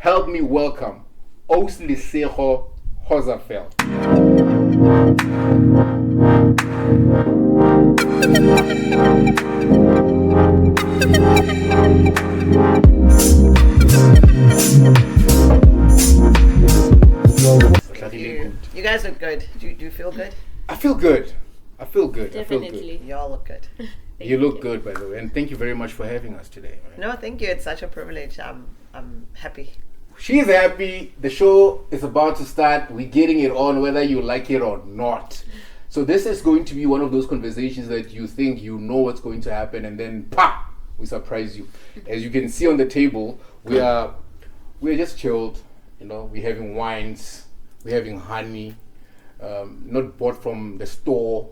Help me welcome Lesego Hopzafel. You guys look good. Do you feel good? I feel good. Definitely. You all look good. You look good, by the way, and thank you very much for having us today. Right? No, thank you. It's such a privilege. I'm happy. She's happy. The show is about to start. We're getting it on, whether you like it or not. So this is going to be one of those conversations that you think you know what's going to happen, and then we surprise you. As you can see on the table, we're just chilled. You know, we're having wines, we're having honey, not bought from the store.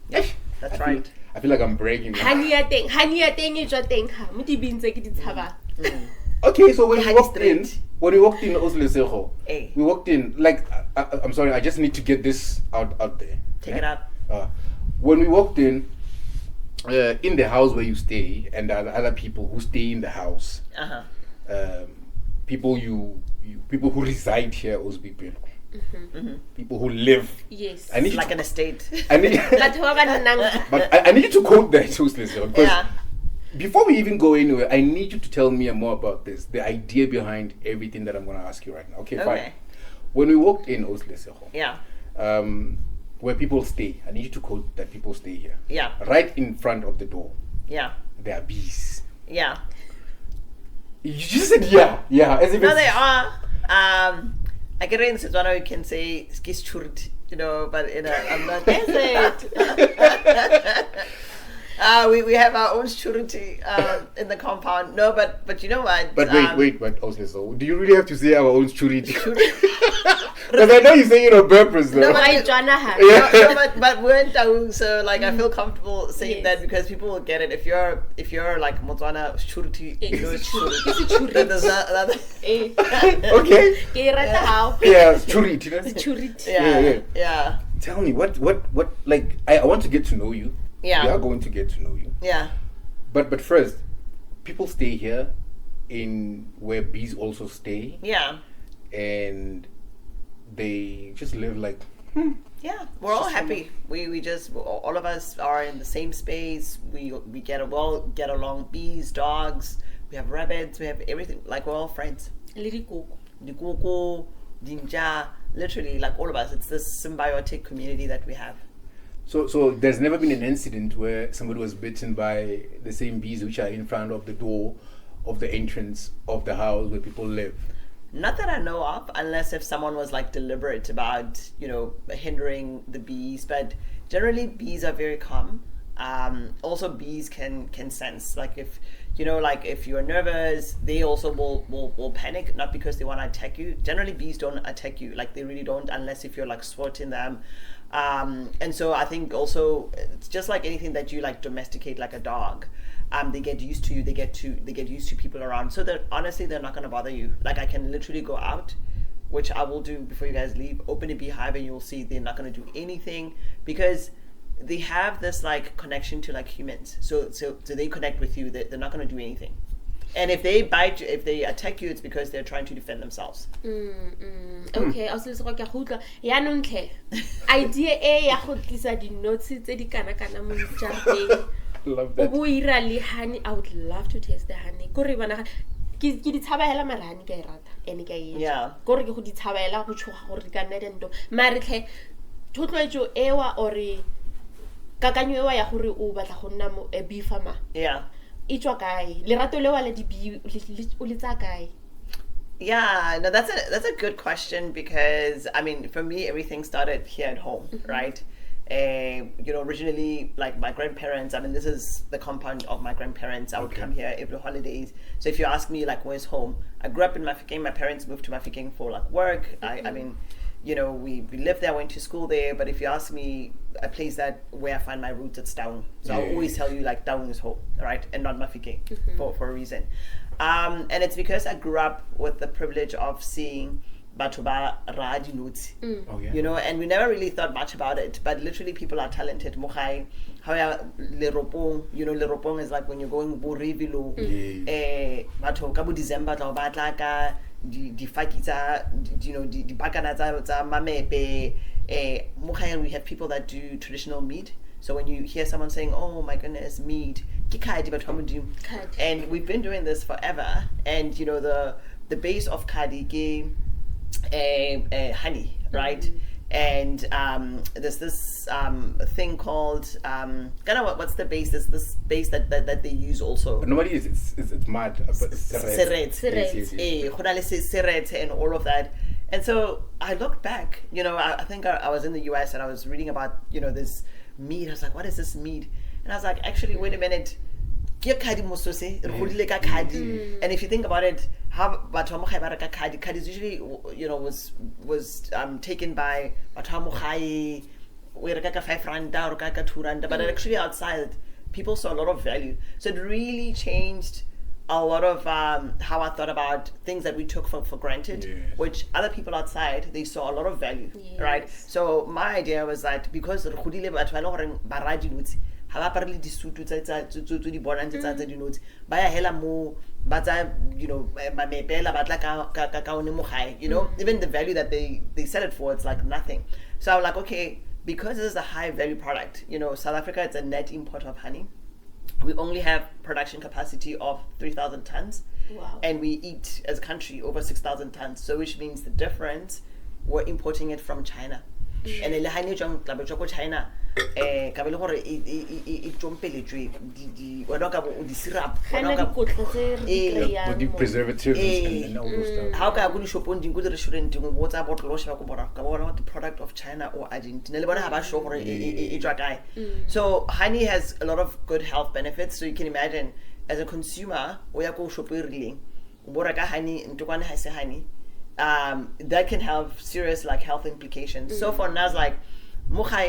Yep, that's right. I feel like I'm bragging now. Honey ya teng e tswa teng ha mo di bintse ke di tshaba. Okay, so when we Honey walked straight. in Lesego, Hey. we walked in like I'm sorry, I just need to get this out there. Take it out. When we walked in the house where you stay, and there are other people who stay in the house. People people who reside here, Ozbipelo. People who live. Yes. I need Like you an estate. I need, Batho ba ba nnang. but I need you to quote that, Lesego, because Yeah. before we even go anywhere, I need you to tell me more about this, the idea behind everything that I'm going to ask you right now. Okay, fine. Okay. When we walked in Lesego, Yeah. where people stay, I need you to quote that people stay here. Yeah. Right in front of the door, Yeah. there are bees. Yeah. You just said yeah, as if No, it's, they are. I get in Setswana, you can say skis churut, you know, but I'm not. Is it? We have our own security in the compound. No, but you know what? But wait, Lesego, do you really have to say our own security? Because I know you say it on purpose, though. No, Why Jwana ha? no, but we're in Taung, so like I feel comfortable saying Yes. that because people will get it. If you're like Motswana security, you know it's It's security. There's another. Eh. Okay. Ke e rata how. Yeah, security. You know? Security. Yeah. Tell me, what, like, I want to get to know you. Yeah. We are going to get to know you. Yeah. But first, people stay here in where bees also stay, Yeah. and they just live like, Yeah, we're all happy. We just all of us are in the same space. We get along. Bees, dogs. We have rabbits. We have everything. Like we're all friends. Le dikoko. Dikoko, dinja, literally like all of us. It's this symbiotic community that we have. so there's never been an incident where somebody was bitten by the same bees which are in front of the door of the entrance of the house where people live. Not that I know of, unless if someone was like deliberate about, hindering the bees. But generally, bees are very calm. Also, bees can sense. Like if if you're nervous, they also will panic. Not because they want to attack you. Generally, bees don't attack you. Like they really don't, unless if you're like swatting them. And so I think also it's just like anything that you like domesticate, like a dog. They get used to you. They get used to people around. So that honestly, they're not gonna bother you. Like I can literally go out, which I will do before you guys leave. Open a beehive, and you'll see they're not gonna do anything because they have this like connection to like humans. So they connect with you. They're not gonna do anything. And if they bite you, if they attack you, it's because they're trying to defend themselves. Okay, also se go ka go utlwa ya nontle idea ya go tlisa di notes tse di kana mo jarteng. Love that. Honey, I would love to taste the honey. Kore bana ke di tshabela mara honey ka e rata ene ka e. Yeah. Kore ke go di tshabela go tshoga gore di ka nna dento. Mara tle thotloetso ewa ore kakanyo ewa ya gore o batla go nna mo bee farmer. Yeah. E tswa kae? Lerato le wa le di bee o le tsa kae? Yeah, no, that's a good question because I mean, for me, everything started here at home, right? Originally, like my grandparents. I mean, this is the compound of my grandparents. I would come here every holidays. So if you ask me, like, where's home? I grew up in Mafeking. My parents moved to Mafeking for like work. I mean, we lived there, went to school there. But if you ask me, a place where I find my roots, it's Taung. So I'll always tell you like Taung is home, right, and not Mafeking for a reason. And it's because I grew up with the privilege of seeing batho ba ra dinotshi. Oh, yeah. You know, and we never really thought much about it, but literally people are talented. Mo gae, how ya leropong, you know, leropong is like when you're going bo revilo, batho ka bo December tla ba tla ka di faki tsa, you know, di bakana tsa mamepe. Mo gae we have people that do traditional meat. So when you hear someone saying, "Oh my goodness, meat," and we've been doing this forever. And you know the base of kadi honey, right? And there's this thing called what's the base? There's this base that they use also. But normally it's mud. But it's serret and all of that. And so I looked back. You know, I think I was in the US and I was reading about, you know, this meat. I was like, what is this meat? And I was like, actually, wait a minute. And if you think about it, how kadi is usually, you know, was taken by R5 or 2 rand, but actually outside people saw a lot of value. So it really changed a lot of how I thought about things that we took for granted, which other people outside, they saw a lot of value, right? So my idea was that because ha ba parle disutu tsa di bonang tsa dinotsi ba ya hela mo ba tsa, you know, mamepela ba tla ka one mo gae, you know, even the value that they sell it for, it's like nothing. So I was like, okay, because this is a high value product, you know, South Africa, it's a net import of honey. We only have production capacity of 3,000 tons. Wow. And we eat as a country over 6,000 tons. So which means the difference, we're importing it from China. And the honey jong China, kabele gore e tsompeletswe di wena ka bo di syrup the preservatives and all those stuff. How ka go di shopong ding go di restaurant ding go tsa bottle sheba go bora ka bona what the product of China or Argentina le bona ha ba show gore e tswa kae. So honey has a lot of good health benefits. So you can imagine as a consumer o ya go shop e rileng o bora ka honey ntokwane ha se honey, that can have serious like health implications. So for us, like like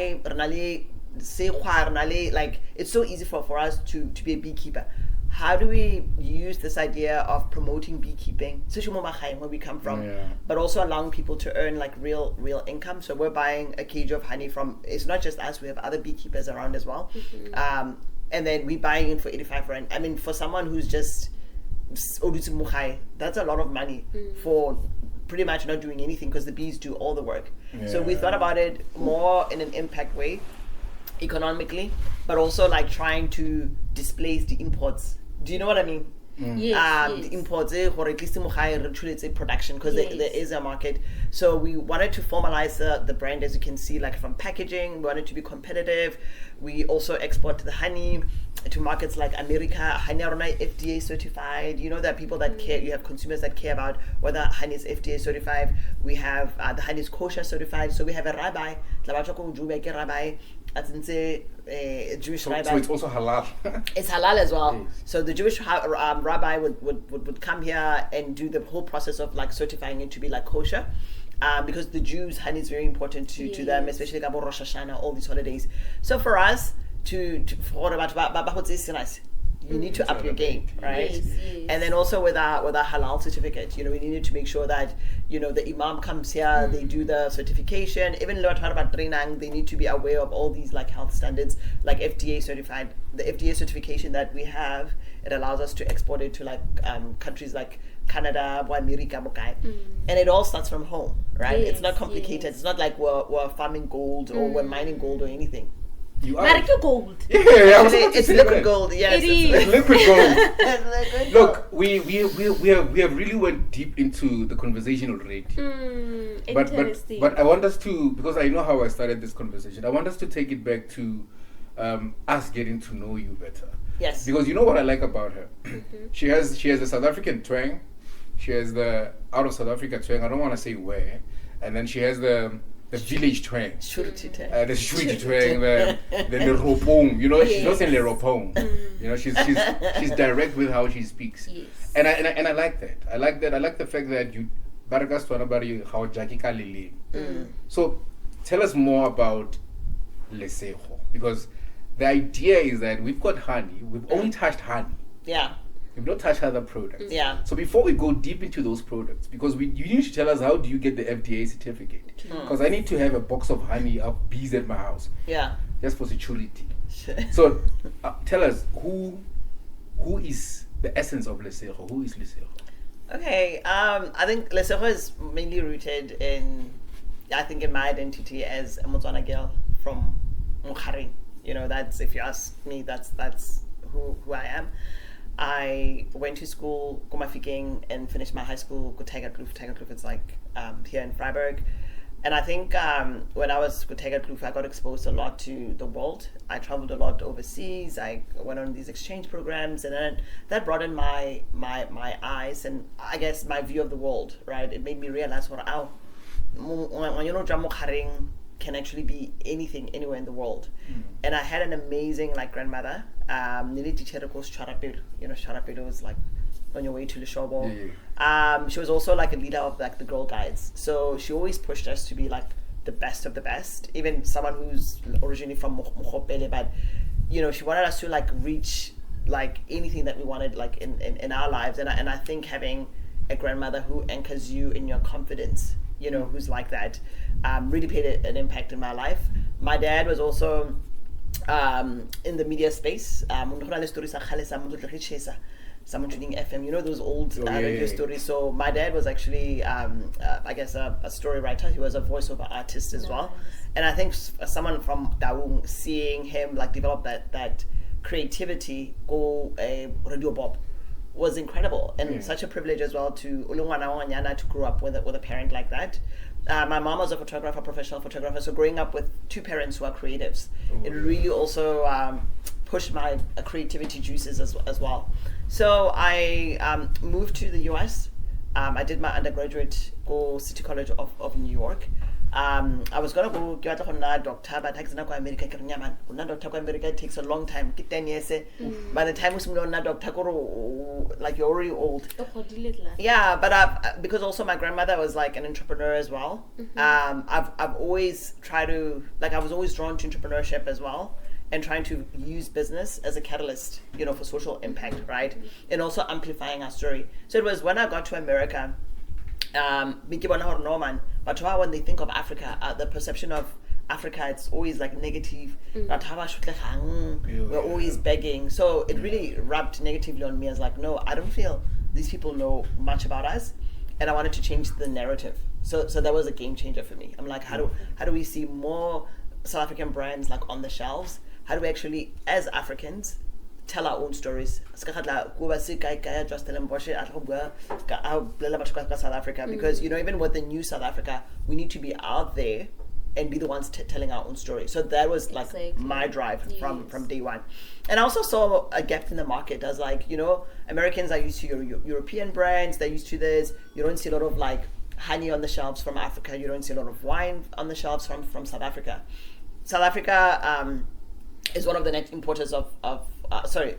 it's so easy for us to be a beekeeper. How do we use this idea of promoting beekeeping, especially where we come from, but also allowing people to earn like real income? So we're buying a cage of honey from, it's not just us, we have other beekeepers around as well. And then we're buying it for 85 rand. I mean, for someone who's just, that's a lot of money for pretty much not doing anything because the bees do all the work. So we thought about it more in an impact way, economically, but also like trying to displace the imports. Do you know what I mean? The imports, or at least the production, because there is a market. So we wanted to formalize the brand, as you can see, like from packaging. We wanted to be competitive. We also export the honey to markets like America. Honey are FDA certified. You know, there are people that care. You have consumers that care about whether honey is FDA certified. We have the honey is kosher certified. So we have a rabbi. Jewish rabbi. So it's also halal. It's halal as well. Yes. So the Jewish rabbi would come here and do the whole process of like certifying it to be like kosher. Because the Jews, honey is very important to them, especially Gabo Rosh Hashanah, all these holidays. So for us you need to up your game, right? Yes. And then also with our halal certificate, you know, we needed to make sure that, you know, the imam comes here, they do the certification. Even they need to be aware of all these like health standards, like FDA certified. The FDA certification that we have, it allows us to export it to like countries like Canada, America, and it all starts from home, right? It's not complicated. It's not like we're farming gold or we're mining gold or anything. You are gold. It's liquid gold. Yes, it is liquid gold. Look, we have really went deep into the conversation already. Interesting. But I want us to, because I know how I started this conversation, I want us to take it back to us getting to know you better. Yes. Because you know what I like about her? She has the South African twang. She has the out of South Africa twang. I don't want to say where. And then she has the village twang. The Shuriti twang. The Ropong. You know, she's not saying Le Ropong. You know, she's direct with how she speaks. Yes. And I like that. I like the fact that you Barakas Tuanabari how Jackie Kalili. So tell us more about Lesego, because the idea is that we've got honey. We've only touched honey. Yeah. We've not touched other products. Yeah. So before we go deep into those products, because you need to tell us, how do you get the FDA certificate? Because I need to have a box of honey of bees at my house. Yeah. Just for security. So tell us, who is the essence of Lesego? Who is Lesego? Okay, I think Lesego is mainly rooted in my identity as a Motswana girl from Mokgaring. You know, that's, if you ask me, that's who I am. I went to school, Komafikeng, and finished my high school, Tigerkloof. Tigerkloof is like here in Freiburg. And I think when I was with Tigerkloof, I got exposed a lot to the world. I traveled a lot overseas. I went on these exchange programs, and then that broadened my eyes and I guess my view of the world, right? It made me realize, Mokgaring can actually be anything, anywhere in the world. And I had an amazing grandmother. Nili teacher calls Charapelo. You know, Charapelo was like on your way to Leshobo. She was also like a leader of like the Girl Guides. So she always pushed us to be like the best of the best. Even someone who's originally from Mokgopele, but you know, she wanted us to like reach like anything that we wanted like in our lives. And I think having a grandmother who anchors you in your confidence, you know, who's like that, really played an impact in my life. My dad was also in the media space. Someone tuning FM, you know, those old radio stories. So my dad was actually, I guess, a story writer. He was a voiceover artist as well. And I think someone from Daung, seeing him like develop that creativity, go a radio bob, was incredible, and such a privilege as well to grow up with a parent like that. My mom was a photographer, professional photographer, so growing up with two parents who are creatives, it really also pushed my creativity juices as well. So I moved to the US. I did my undergraduate go City College of New York. I was gonna go get a doctor, but America it takes a long time. 10 years. By the time we see doctor, like you're already old. Yeah, but because also my grandmother was like an entrepreneur as well. I've always tried to I was always drawn to entrepreneurship as well, and trying to use business as a catalyst, you know, for social impact, right? And also amplifying our story. So it was when I got to America. But when they think of Africa, the perception of Africa, it's always like negative. We're always begging. So it really rubbed negatively on me as like, no, I don't feel these people know much about us, and I wanted to change the narrative. So that was a game changer for me. I'm like, how do we see more South African brands like on the shelves? How do we actually, as Africans, tell our own stories? Because you know, even with the new South Africa, we need to be out there and be the ones telling our own story. So that was like my drive from day one. And I also saw a gap in the market. I was like, you know, Americans are used to European brands, they're used to this. You don't see a lot of like honey on the shelves from Africa. You don't see a lot of wine on the shelves from South Africa. South Africa is one of the net importers of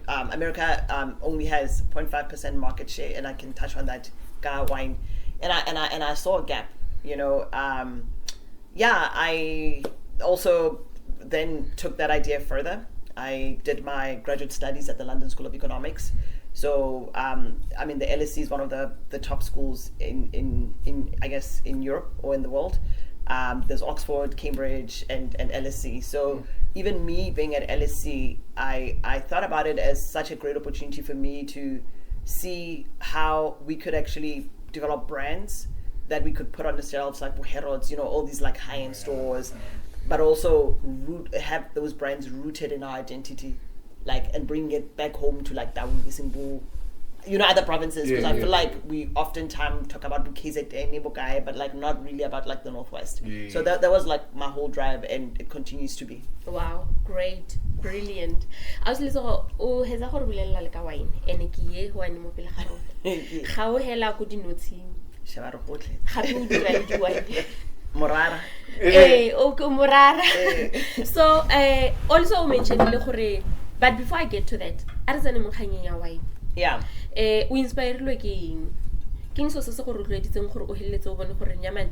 America only has 0.5% market share, and I can touch on that wine, and I saw a gap, you know. I also then took that idea further. I did my graduate studies at the London School of Economics. So I mean, the LSE is one of the top schools in I guess in Europe or in the world. There's Oxford, Cambridge, and LSE. So even me being at LSE, I thought about it as such a great opportunity for me to see how we could actually develop brands that we could put on the shelves, like Harrods, you know, all these like high-end stores, but also have those brands rooted in our identity, like, and bring it back home to like Daung, Isimbu, you know, other provinces, because I feel like we oftentimes talk about KZN, but like not really about like the Northwest. So that was like my whole drive, and it continues to be. Wow, great, brilliant. I was listening. Oh, has a horrible like a wine. And kiye wine mo pele garo. How hela go dinotsi. Shabaro potle. Happy to wine. Morara. Eh, okay, morara. So, also mentioned le gore, but before I get to that, arizane mo khanyeng wine. Yeah. O inspire lo king so se go rotloeditseng gore o heletse o bone gore nyamane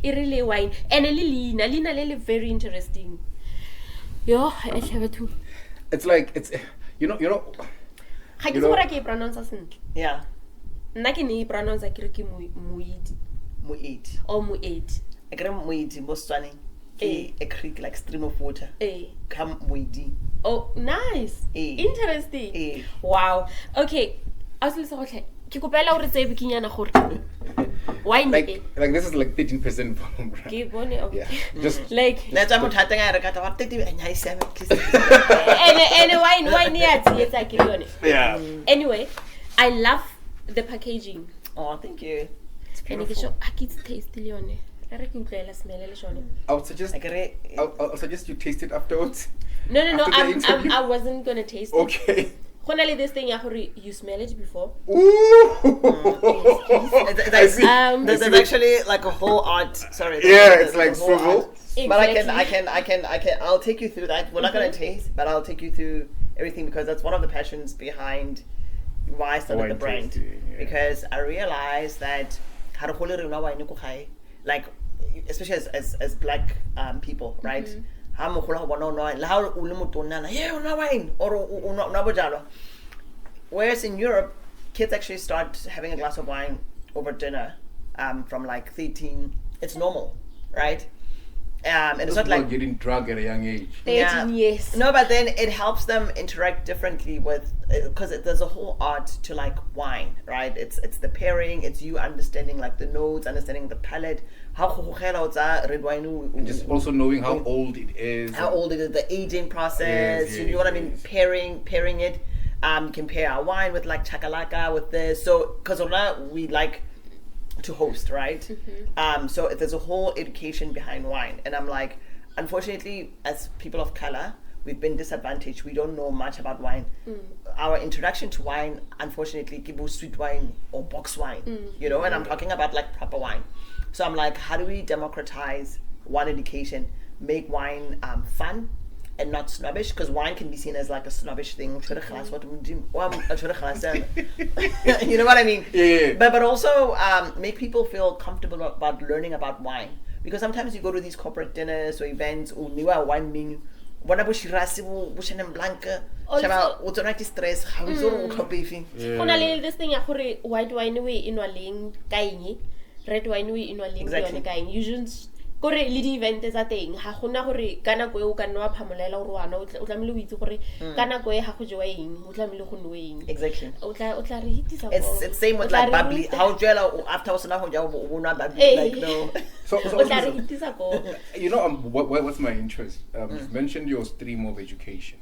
e rile wine and lina le very interesting. Yo, I have too. It's like, it's you know ga ke tsora ke pronounce sentle Yeah. nna ke ne pronounce ke re ke moedi Muidi. or moedi I get Muidi, Bostwani. A creek like stream of water. Come Muidi. oh nice interesting wow okay a se le se gotlhe ke kopela gore tse bikinyana gore wine like this is like 13% volume, right? ke bone okay Yeah, just like That's I'm not I record what 30 and I 7 and wine ya tsietsa ke yone yeah. anyway I love the packaging Oh, thank you. and ke sho a ke taste le yone re ke utlwela smell le shone I would suggest I'll suggest you taste it afterwards. no After the interview? I wasn't gonna taste it Okay. Honestly, this thing you smell it before. Ooh. I see. There's actually like a whole art. Sorry. Yeah, it's like swivel. Exactly. But I'll take you through that. We're not gonna taste, but I'll take you through everything because that's one of the passions behind why I started the brand. Tasting, yeah. Because I realized that like especially as black people, right? Whereas in Europe, kids actually start having a glass of wine over dinner from like 13. It's normal, right? And it's not like getting drunk at a young age. 13 years. No, but then it helps them interact differently with because there's a whole art to like wine, right? It's the pairing, it's you understanding like the notes, understanding the palate, red wine, And just also knowing how old it is. how old it is, the aging process. Yes, you know what I mean? yes. Pairing it. You can pair our wine with like chakalaka with this. So because we like to host, right? So there's a whole education behind wine, and I'm like, unfortunately, as people of color, we've been disadvantaged. We don't know much about wine. Our introduction to wine, unfortunately, kibu sweet wine or box wine, you know, and I'm talking about like proper wine. So I'm like, how do we democratize wine education, make wine fun and not snobbish? Because wine can be seen as like a snobbish thing. You know what I mean? Yeah. But also make people feel comfortable about learning about wine. Because sometimes you go to these corporate dinners or events or new wine menu. Bona bo shirasi bo Chenin Blanc. Shaba o tsona ke stress, how is o tlhopefi. Gona le this thing ya gore white wine we inwaleng kaeng, red wine we inwaleng yone kaeng. You shouldn't gore le di event tsa teng ha gona gore kana go e o ka nna wa phamolela gore wana o tlamile o itse gore kana go e ha go jewa eng o tlamile go nwe eng. Exactly. O tla re hitisa go. It's same with like bubbly. How jela after was na go ja o bona bubbly like no. So O tla re hitisa go. you know, what's my interest? You've mentioned your stream of education.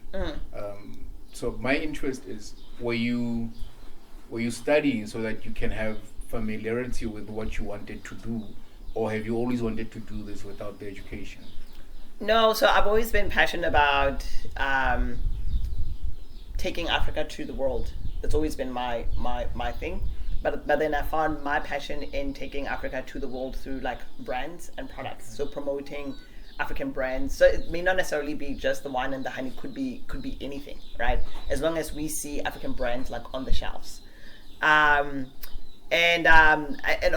So my interest is were you studying so that you can have familiarity with what you wanted to do, or have you always wanted to do this without the education? No, so I've always been passionate about taking Africa to the world. It's always been my thing. But then I found my passion in taking Africa to the world through like brands and products. So promoting African brands. So it may not necessarily be just the wine and the honey. Could be anything, right? As long as we see African brands like on the shelves, and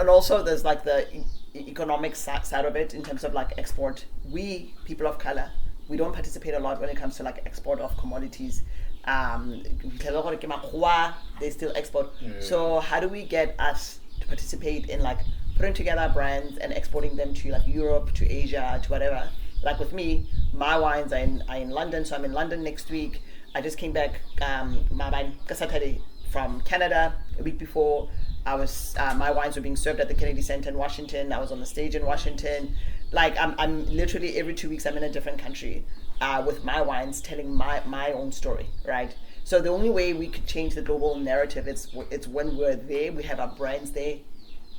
also there's like the economic side of it in terms of like export. We people of color, we don't participate a lot when it comes to like export of commodities. They still export. So how do we get us to participate in like putting together brands and exporting them to like Europe, to Asia, to whatever? Like with me, my wines are in London, so I'm in London next week. I just came back Saturday from Canada. A week before, I was my wines were being served at the Kennedy Center in Washington. I was on the stage in Washington. Like I'm literally every 2 weeks I'm in a different country with my wines, telling my own story, right? So the only way we could change the global narrative it's when we're there, we have our brands there,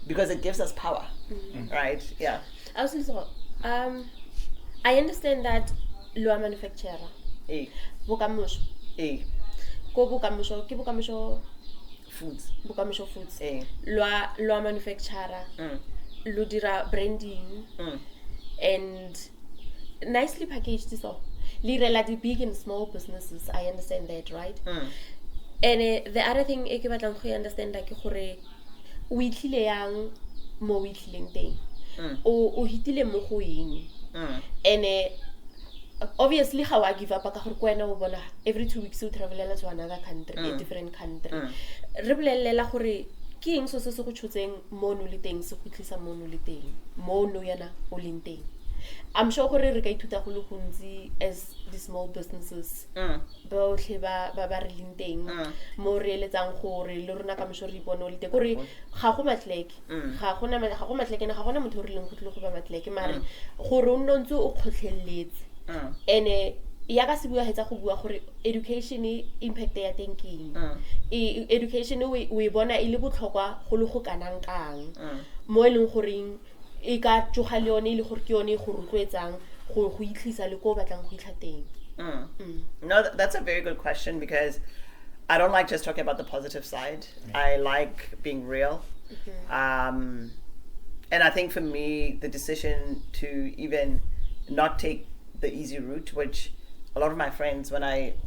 because it gives us power, right? Yeah. Also, I understand that lo manufacturer. Bokamoso. Ko bokamoso, ke bokamoso Foods. Bokamoso foods. Lo manufacturer. Lo dira branding. And nicely packaged so. Lirela the big and small businesses, I understand that, right? And the other thing e ke batlang go understand like gore o itlile yang mo o itlileng teng. O hitile mo go eng. And obviously how I give up ka gore kwena o bona every 2 weeks you travel to another country, a different country. Re bolelela gore ke eng so se go tshotseng mono le teng se go tlisa mono le teng mono yana o leng teng. I'm sure gore re ka ithuta go le gontsi as the small businesses ba tle ba re leng teng mo re eletsang gore le rona ka mosho re ipone o le teng gore ga go matleke ga go matleke na ga gona motho re leng go tle go ba matleke mare gore o nne ntse o kgotlheletse ene ya ka se bua hetsa go bua gore education impact ya teng keng education we bona ile botlhokwa go le go kanang kang mo eleng goreng e ka tsoga le yone ile gore ke yone go rotloetsang go itlhisa le go batlang go itlha teng. No, that's a very good question because I don't like just talking about the positive side. I like being real. And I think for me the decision to even not take the easy route, which a lot of my friends when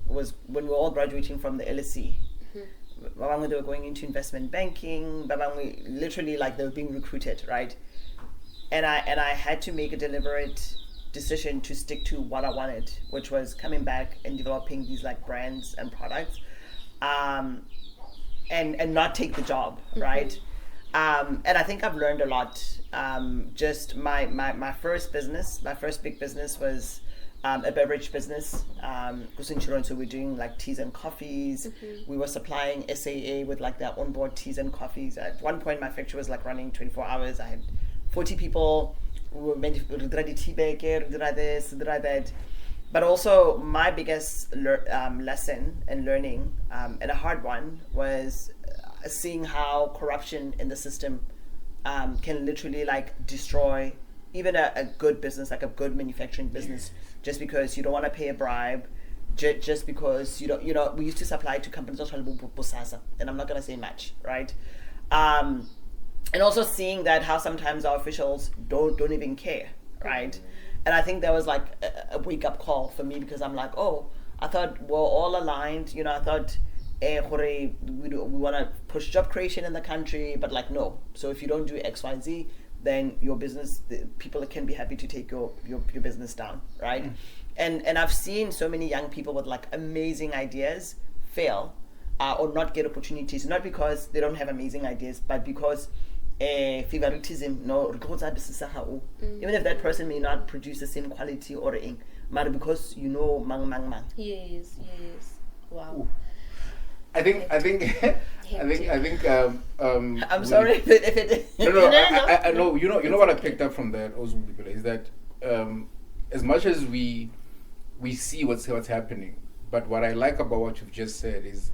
we were all graduating from the LSE, they were going into investment banking, literally like they were being recruited, right? And I had to make a deliberate decision to stick to what I wanted, which was coming back and developing these like brands and products, and not take the job, right? And I think I've learned a lot. Just my first big business was a beverage business. So we're doing like teas and coffees. We were supplying SAA with like their onboard teas and coffees. At one point, my factory was like running 24 hours. I had 40 people. We were tea baker, this, that. But also my biggest lesson and learning, and a hard one, was seeing how corruption in the system can literally like destroy even a good business, like a good manufacturing business, just because you don't want to pay a bribe, just because you don't, we used to supply to companies, and I'm not going to say much, right? And also seeing that how sometimes our officials don't even care, right? And I think that was like a wake-up call for me, because I'm like, oh, I thought we're all aligned, I thought we want to push job creation in the country, but like no. So if you don't do XYZ, then your business, people can be happy to take your business down, right? And I've seen so many young people with like amazing ideas fail or not get opportunities, not because they don't have amazing ideas, but because favoritism, even if that person may not produce the same quality or ing, but because mang. Yes. Wow. Ooh. I think I'm sorry if it No, you know what I picked up from that also is that as much as we see what's happening, but what I like about what you've just said is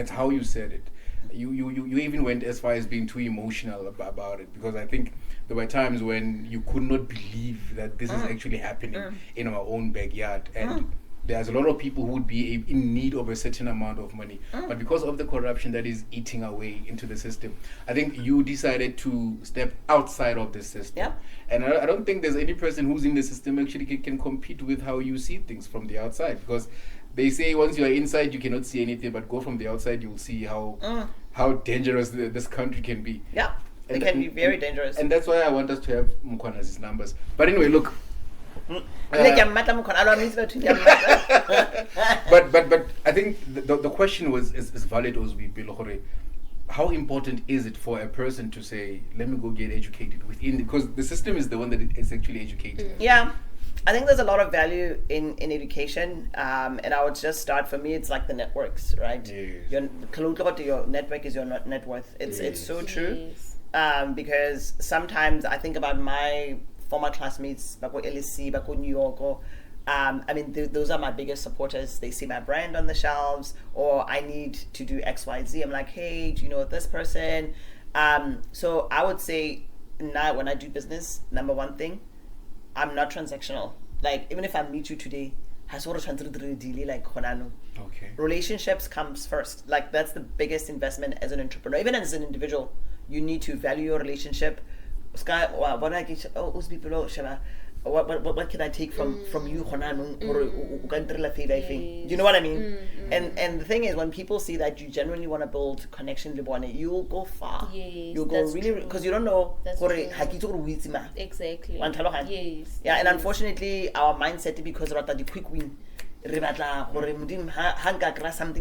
how you said it. You even went as far as being too emotional about it, because I think there were times when you could not believe that this is actually happening in our own backyard, and there's a lot of people who would be in need of a certain amount of money, but because of the corruption that is eating away into the system, I think you decided to step outside of the system. And I don't think there's any person who's in the system actually can compete with how you see things from the outside, because they say once you are inside you cannot see anything, but go from the outside you'll see how dangerous this country can be. It can be very dangerous. And that's why I want us to have Mukwana's numbers. But anyway, look. But I think the question is valid, Ozwi. How important is it for a person to say, let me go get educated within, because the system is the one that is actually educating. I think there's a lot of value in education, and I would just start, for me it's like the networks, right? Your network is your net worth. It's so true. Because sometimes I think about my former classmates back at LSE, back in New York, I mean, those are my biggest supporters. They see my brand on the shelves, or I need to do XYZ. I'm like, hey, do you know this person? So I would say now when I do business, number one thing, I'm not transactional. Like, even if I meet you today, relationships comes first. Like, that's the biggest investment as an entrepreneur. Even as an individual, you need to value your relationship. what can I take from you, Honan, or you know what I mean? And the thing is, when people see that you genuinely want to build connection, you'll go far. Yes, you'll go really, because you don't know. Exactly. Yes. Yeah, and unfortunately, our mindset because of the quick win. Something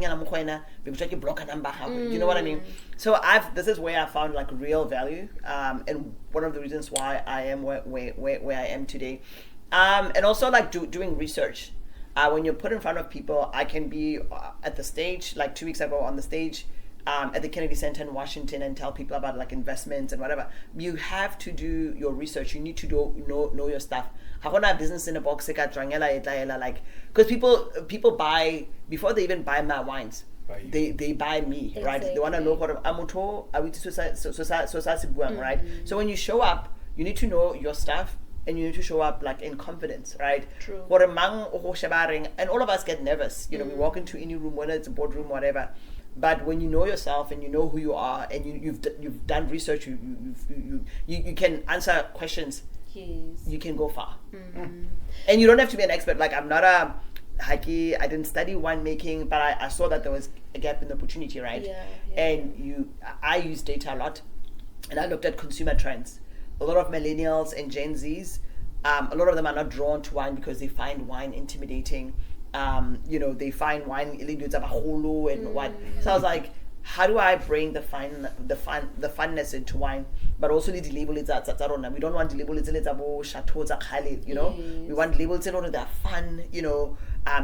you know what I mean? So this is where I found like real value, and one of the reasons why I am where I am today, and also like doing research. When you're put in front of people, I can be at the stage, like 2 weeks ago on the stage at the Kennedy Center in Washington, and tell people about like investments and whatever. You have to do your research. You need to know your stuff. I want to have business in a box, like, because people buy before they even buy my wines. They buy me, exactly. Right? They want to know what right? So when you show up, you need to know your stuff, and you need to show up like in confidence, right? True. And all of us get nervous. You know, we walk into any room, whether it's a boardroom, whatever. But when you know yourself and you know who you are, and you've done research, you can answer questions. Yes. You can go far. And you don't have to be an expert. Like, I'm not a haki, I didn't study winemaking, but I saw that there was a gap in the opportunity, right? Yeah. And I use data a lot, and I looked at consumer trends. A lot of millennials and Gen Zs, a lot of them are not drawn to wine because they find wine intimidating. They find wine and what. So I was like, how do I bring the funness into wine, but also the labels that we don't want the labels chateaux, you know. We want labels that are fun, you know,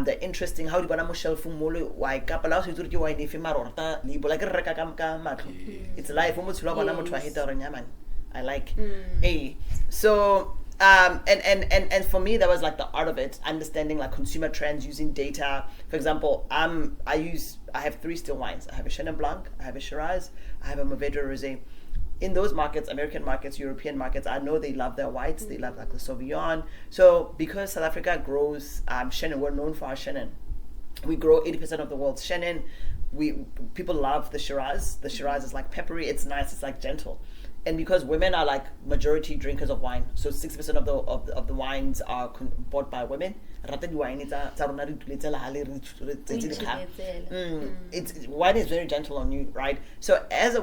they're interesting. How do you want shelf why kapala so you wine if label like it's life almost I like so and for me that was like the art of it, understanding like consumer trends using data. For example, I have 3 still wines. I have a Chenin Blanc, I have a Shiraz, I have a Mourvedre Rosé. In those markets, American markets, European markets, I know they love their whites, they love like the Sauvignon. So because South Africa grows Chenin, we're known for our Chenin. We grow 80% of the world's Chenin. People love the Shiraz. The Shiraz is like peppery, it's nice, it's like gentle. And because women are like majority drinkers of wine, so 60% of the wines are bought by women. Wine is very gentle on you, right? So as a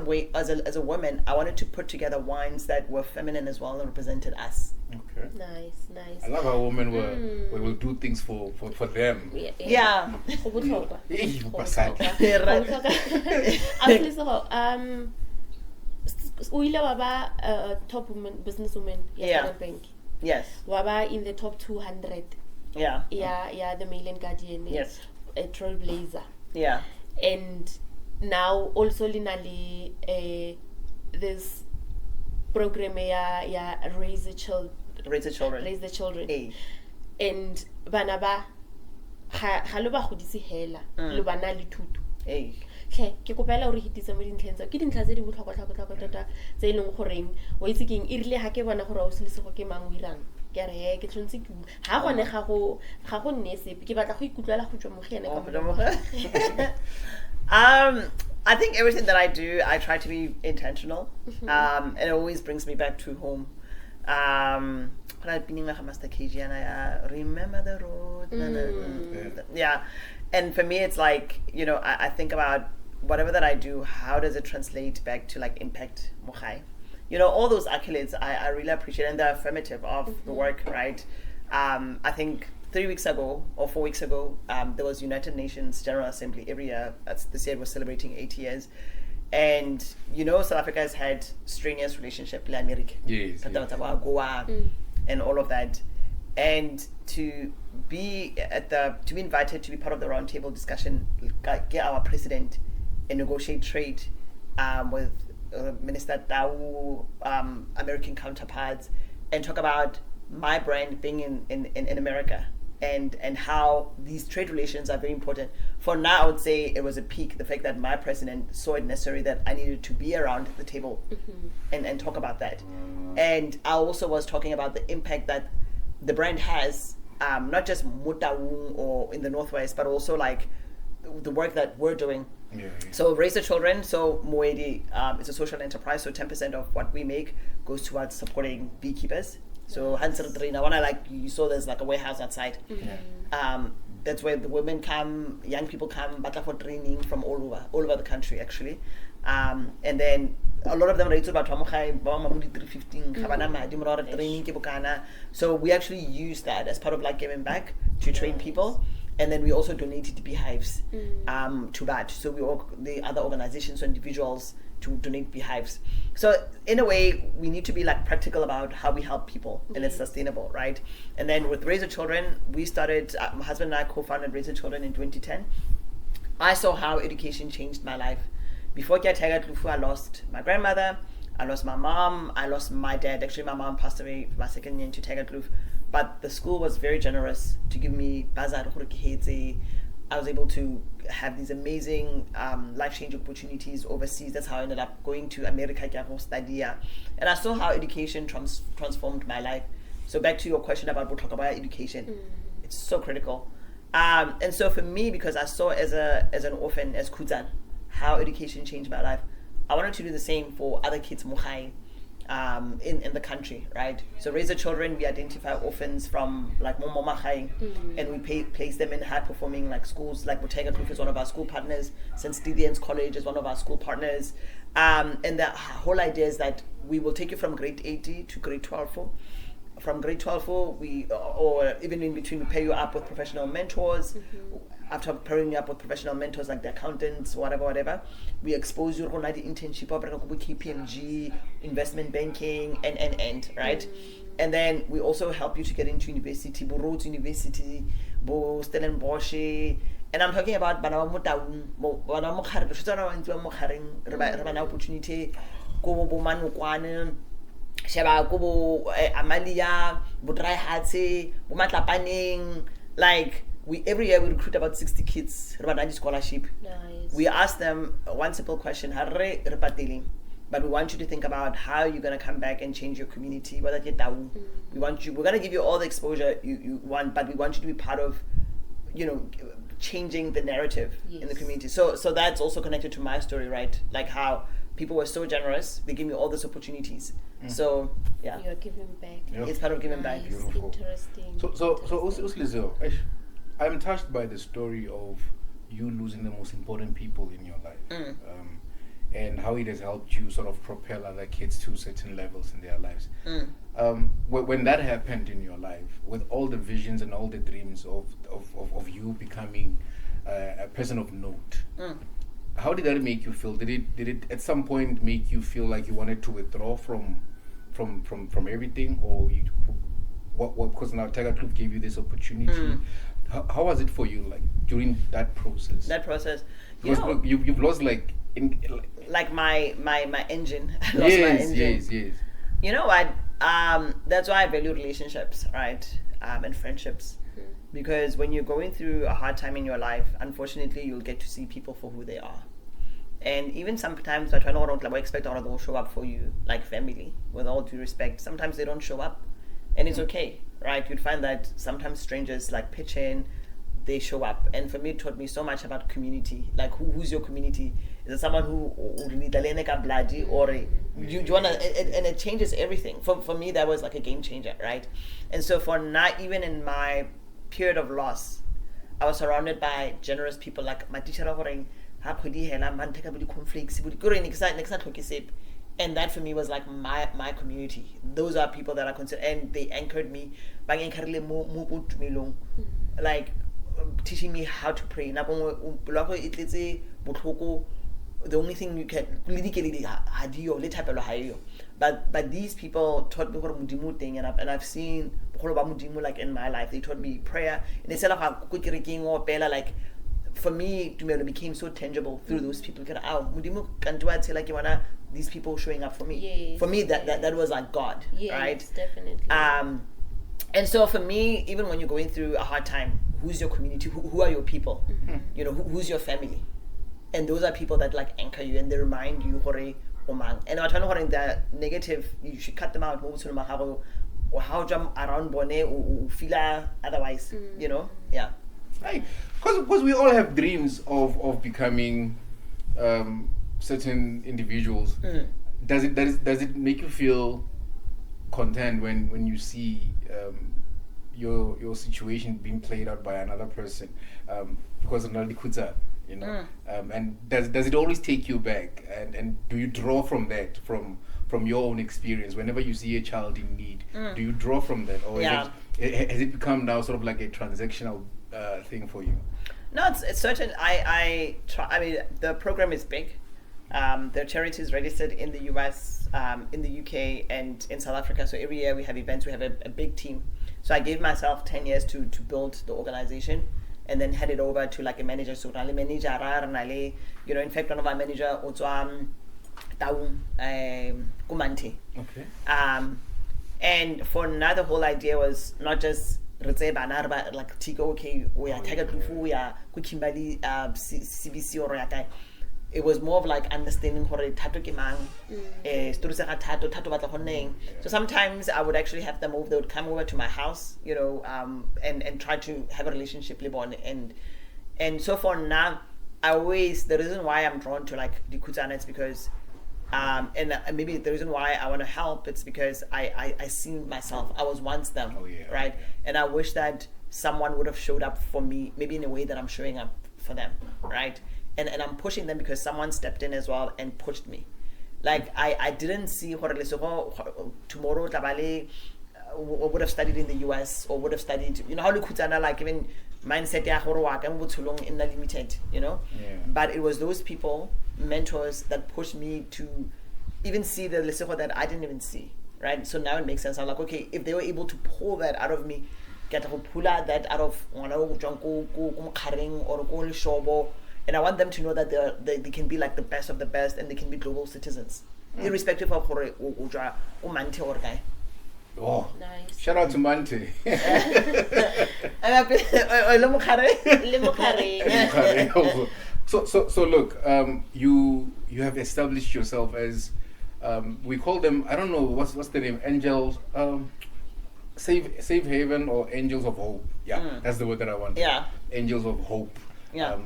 woman, I wanted to put together wines that were feminine as well and represented us. Okay. Nice. I love how women will do things for them. Yeah. Top businesswoman bank. Yes. Waba in the top 200. Yeah. Yeah, the Mail and Guardian. Yes. A trailblazer. Yeah. And now also linali this program raise the children. Hey. And banaba haloba godisi hela lo bana le thuto. Hey. Ke kopela hore hitisa mo dintlheng tsa ke dintlha tse di botlhokwa tota tse e leng goreng o itse keng e rile ha ke bona gore o selesego ke mang o irang ke re ke tshwantse ke ha gone ga go nne sepe ke batla go ikutlwela go tswa mo go ene ka I think everything that I do, I try to be intentional. And it always brings me back to home. Master KG and I remember the road. Yeah. And for me, it's like, you know, I think about whatever that I do, how does it translate back to like impact Mochai? You know, all those accolades, I really appreciate, and they're affirmative of the work, right? I think 3 weeks ago or 4 weeks ago, there was United Nations General Assembly every year. This year was celebrating 80 years. And, you know, South Africa has had strenuous relationship with America. Yes. Goa, and all of that. And to be invited to be part of the roundtable discussion, get our president and negotiate trade with Minister Tau, American counterparts, and talk about my brand being in America and how these trade relations are very important. For now, I would say it was a peak, the fact that my president saw it necessary that I needed to be around the table and talk about that. And I also was talking about the impact that the brand has, not just Mutaung or in the Northwest, but also like the work that we're doing. Yeah. So Raise the Children, so Moedi, it's a social enterprise, so 10% of what we make goes towards supporting beekeepers So Hansel Train, I wanna like you saw there's like a warehouse outside. That's where the women come, young people come, but for training from all over the country actually. And then a lot of them rates about 315 training. So we actually use that as part of like giving back to train people. And then we also donated to beehives to that. So we all the other organizations or individuals to donate beehives. So in a way, we need to be like practical about how we help people and it's sustainable, right? And then with Raise the Children, we started, my husband and I co-founded Raise the Children in 2010. I saw how education changed my life. Before I lost my grandmother, I lost my mom, I lost my dad. Actually, my mom passed away my second year into Tegatloof. But the school was very generous to give me bazar. I was able to have these amazing life-changing opportunities overseas. That's how I ended up going to America to study. And I saw how education transformed my life. So back to your question about we'll talk about education. It's so critical. And so for me, because I saw as an orphan, as Kuzan, how education changed my life, I wanted to do the same for other kids in the country, right? So Raise the Children, we identify orphans from like Momomachai, and we place them in high performing like schools. Like Bottega Group is one of our school partners. St. Stephen's College is one of our school partners. And the whole idea is that we will take you from grade 80 to grade 12. From grade 12, or even in between, we pair you up with professional mentors. After pairing you up with professional mentors like the accountants, whatever, we expose you to the internship, KPMG, investment banking, and right? And then we also help you to get into university, Rhodes University, Stellenbosch, and I'm talking about opportunity, Sheba Kubo Amalia, Budrai Hatse, Bumatlapaning, like every year we recruit about 60 kids, Rabanadi scholarship. Nice. We ask them one simple question, but we want you to think about how you're gonna come back and change your community. We're gonna give you all the exposure you want, but we want you to be part of, changing the narrative in the community. So that's also connected to my story, right? Like how people were so generous, they gave me all these opportunities. So yeah, you're giving back. It's part of giving back. Beautiful. Interesting. So Lesego, I'm touched by the story of you losing the most important people in your life, and how it has helped you sort of propel other kids to certain levels in their lives. When that happened in your life, with all the visions and all the dreams of you becoming a person of note, how did that make you feel? Did it at some point make you feel like you wanted to withdraw from everything, or what? Because now Tiger Club gave you this opportunity. How was it for you, like during that process? Because look, you've lost my engine. I lost my engine. Yes. You know what? That's why I value relationships, right? And friendships. Because when you're going through a hard time in your life, unfortunately, you'll get to see people for who they are. And even sometimes, I don't expect all of them to show up for you, like family, with all due respect. Sometimes they don't show up, and it's okay, right? You'd find that sometimes strangers like pitch in, they show up. And for me, it taught me so much about community. Like, who's your community? Is it someone who bloody, or you want to, and it changes everything. For me, that was like a game changer, right? And so for now, even in my period of loss, I was surrounded by generous people like my teacher, and that for me was like my community. Those are people that I consider, and they anchored me, like teaching me how to pray. The only thing you can but these people taught me what thing, and I've seen like in my life. They taught me prayer, and they said like for me it became so tangible through those people. These people showing up for me. For me that was like God, right? Definitely. And so for me, even when you're going through a hard time, who's your community? Who are your people? Who's your family? And those are people that like anchor you and they remind you hore omang. And I'm trying to the negative, you should cut them out. Or how jump around bone or feel otherwise, yeah. Right. Because we all have dreams of becoming certain individuals. Does it make you feel content when you see your situation being played out by another person, because of Nalikuta, you know, and does it always take you back, and do you draw from that, from your own experience whenever you see a child in need? Do you draw from that, or has it become now sort of like a transactional thing for you? No, it's certain. I try. I mean, the program is big. The charity is registered in the US, in the UK, and in South Africa. So every year we have events. We have a big team. So I gave myself 10 years to build the organization, and then head it over to like a manager. So you know, in fact, one of my manager also Kumante. Okay. And for now, the whole idea was not just like Tico, okay, we are Tiger Tufu, we are Kukimbali, CBC or Yakai. It was more of like understanding what a tattoo kimang, so sometimes I would actually have them over. They would come over to my house, you know, and try to have a relationship live on. And so for now, the reason why I'm drawn to like the Kutana is because and maybe the reason why I want to help, it's because I see myself. I was once them, right? And I wish that someone would have showed up for me, maybe in a way that I'm showing up for them, right? And I'm pushing them because someone stepped in as well and pushed me. Like I didn't see Lesego tomorrow Tabale would have studied in the US, or would have studied, you know, how Kutana, like even mindset in the limited, you know. But it was those people, mentors, that pushed me to even see the Lesego that I didn't even see, right? So now it makes sense. I'm like, okay, if they were able to pull that out of me, get to pull that out of or and I want them to know that they can be like the best of the best, and they can be global citizens, irrespective of Mante or guy. Oh, Nice. Shout out to Mante. So look, you have established yourself as, we call them, I don't know what's the name, angels, Safe Haven, or Angels of Hope. Yeah, that's the word that I want. Yeah, Angels of Hope. Yeah,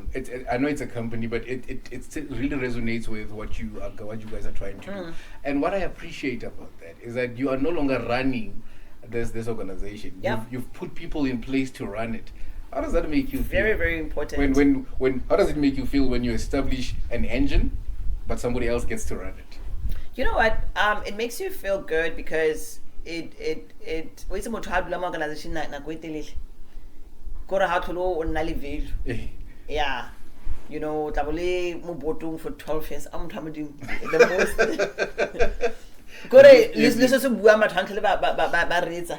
I know it's a company, but it really resonates with what you guys are trying to do. And what I appreciate about that is that you are no longer running this organization. Yeah. You've put people in place to run it. How does that make you feel? very, very important. When how does it make you feel when you establish an engine, but somebody else gets to run it? You know what? It makes you feel good because it organization yeah, you know, tabule mo botung for 12 years. I'm doing the most.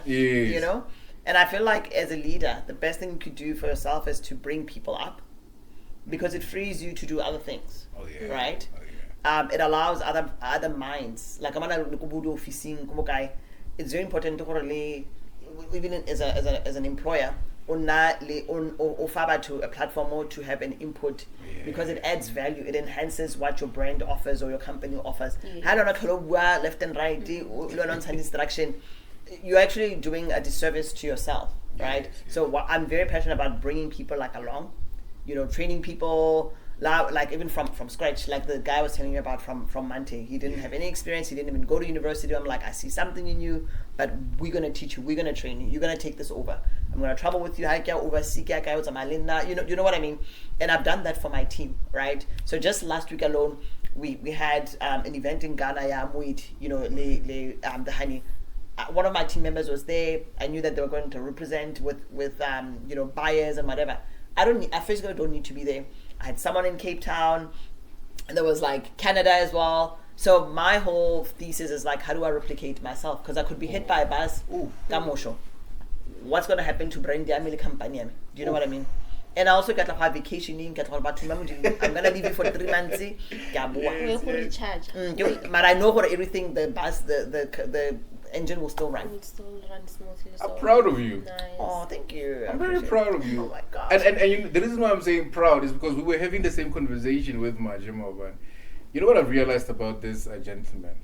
You know, and I feel like as a leader, the best thing you could do for yourself is to bring people up, because it frees you to do other things. Right? It allows other minds. Like it's very important to even as an employer, or to a platform, or to have an input, because it adds value. It enhances what your brand offers or your company offers. I don't know, left and right, distraction. You're actually doing a disservice to yourself, right? So I'm very passionate about bringing people like along, you know, training people, like even from scratch. Like the guy was telling me about from Mante. He didn't have any experience. He didn't even go to university. I'm like, I see something in you, but we're gonna teach you. We're gonna train you. You're gonna take this over. I'm gonna travel with you. You know what I mean? And I've done that for my team, right? So just last week alone, we had an event in Ghana. You know, the honey. One of my team members was there. I knew that they were going to represent with you know, buyers and whatever. I physically don't need to be there. I had someone in Cape Town, and there was like Canada as well. So my whole thesis is like, how do I replicate myself? Because I could be hit by a bus. What's going to happen to brand the company? Do you know what I mean? And I also got a vacationing. I'm going to leave you for 3 months. But I know for everything, the bus, the engine will still run. It will still run smoothly. I'm proud of you. Nice. Oh, thank you. I'm very proud of you. Oh my God. And you know, the reason why I'm saying proud is because we were having the same conversation with Majima. You know what I've realized about this gentleman?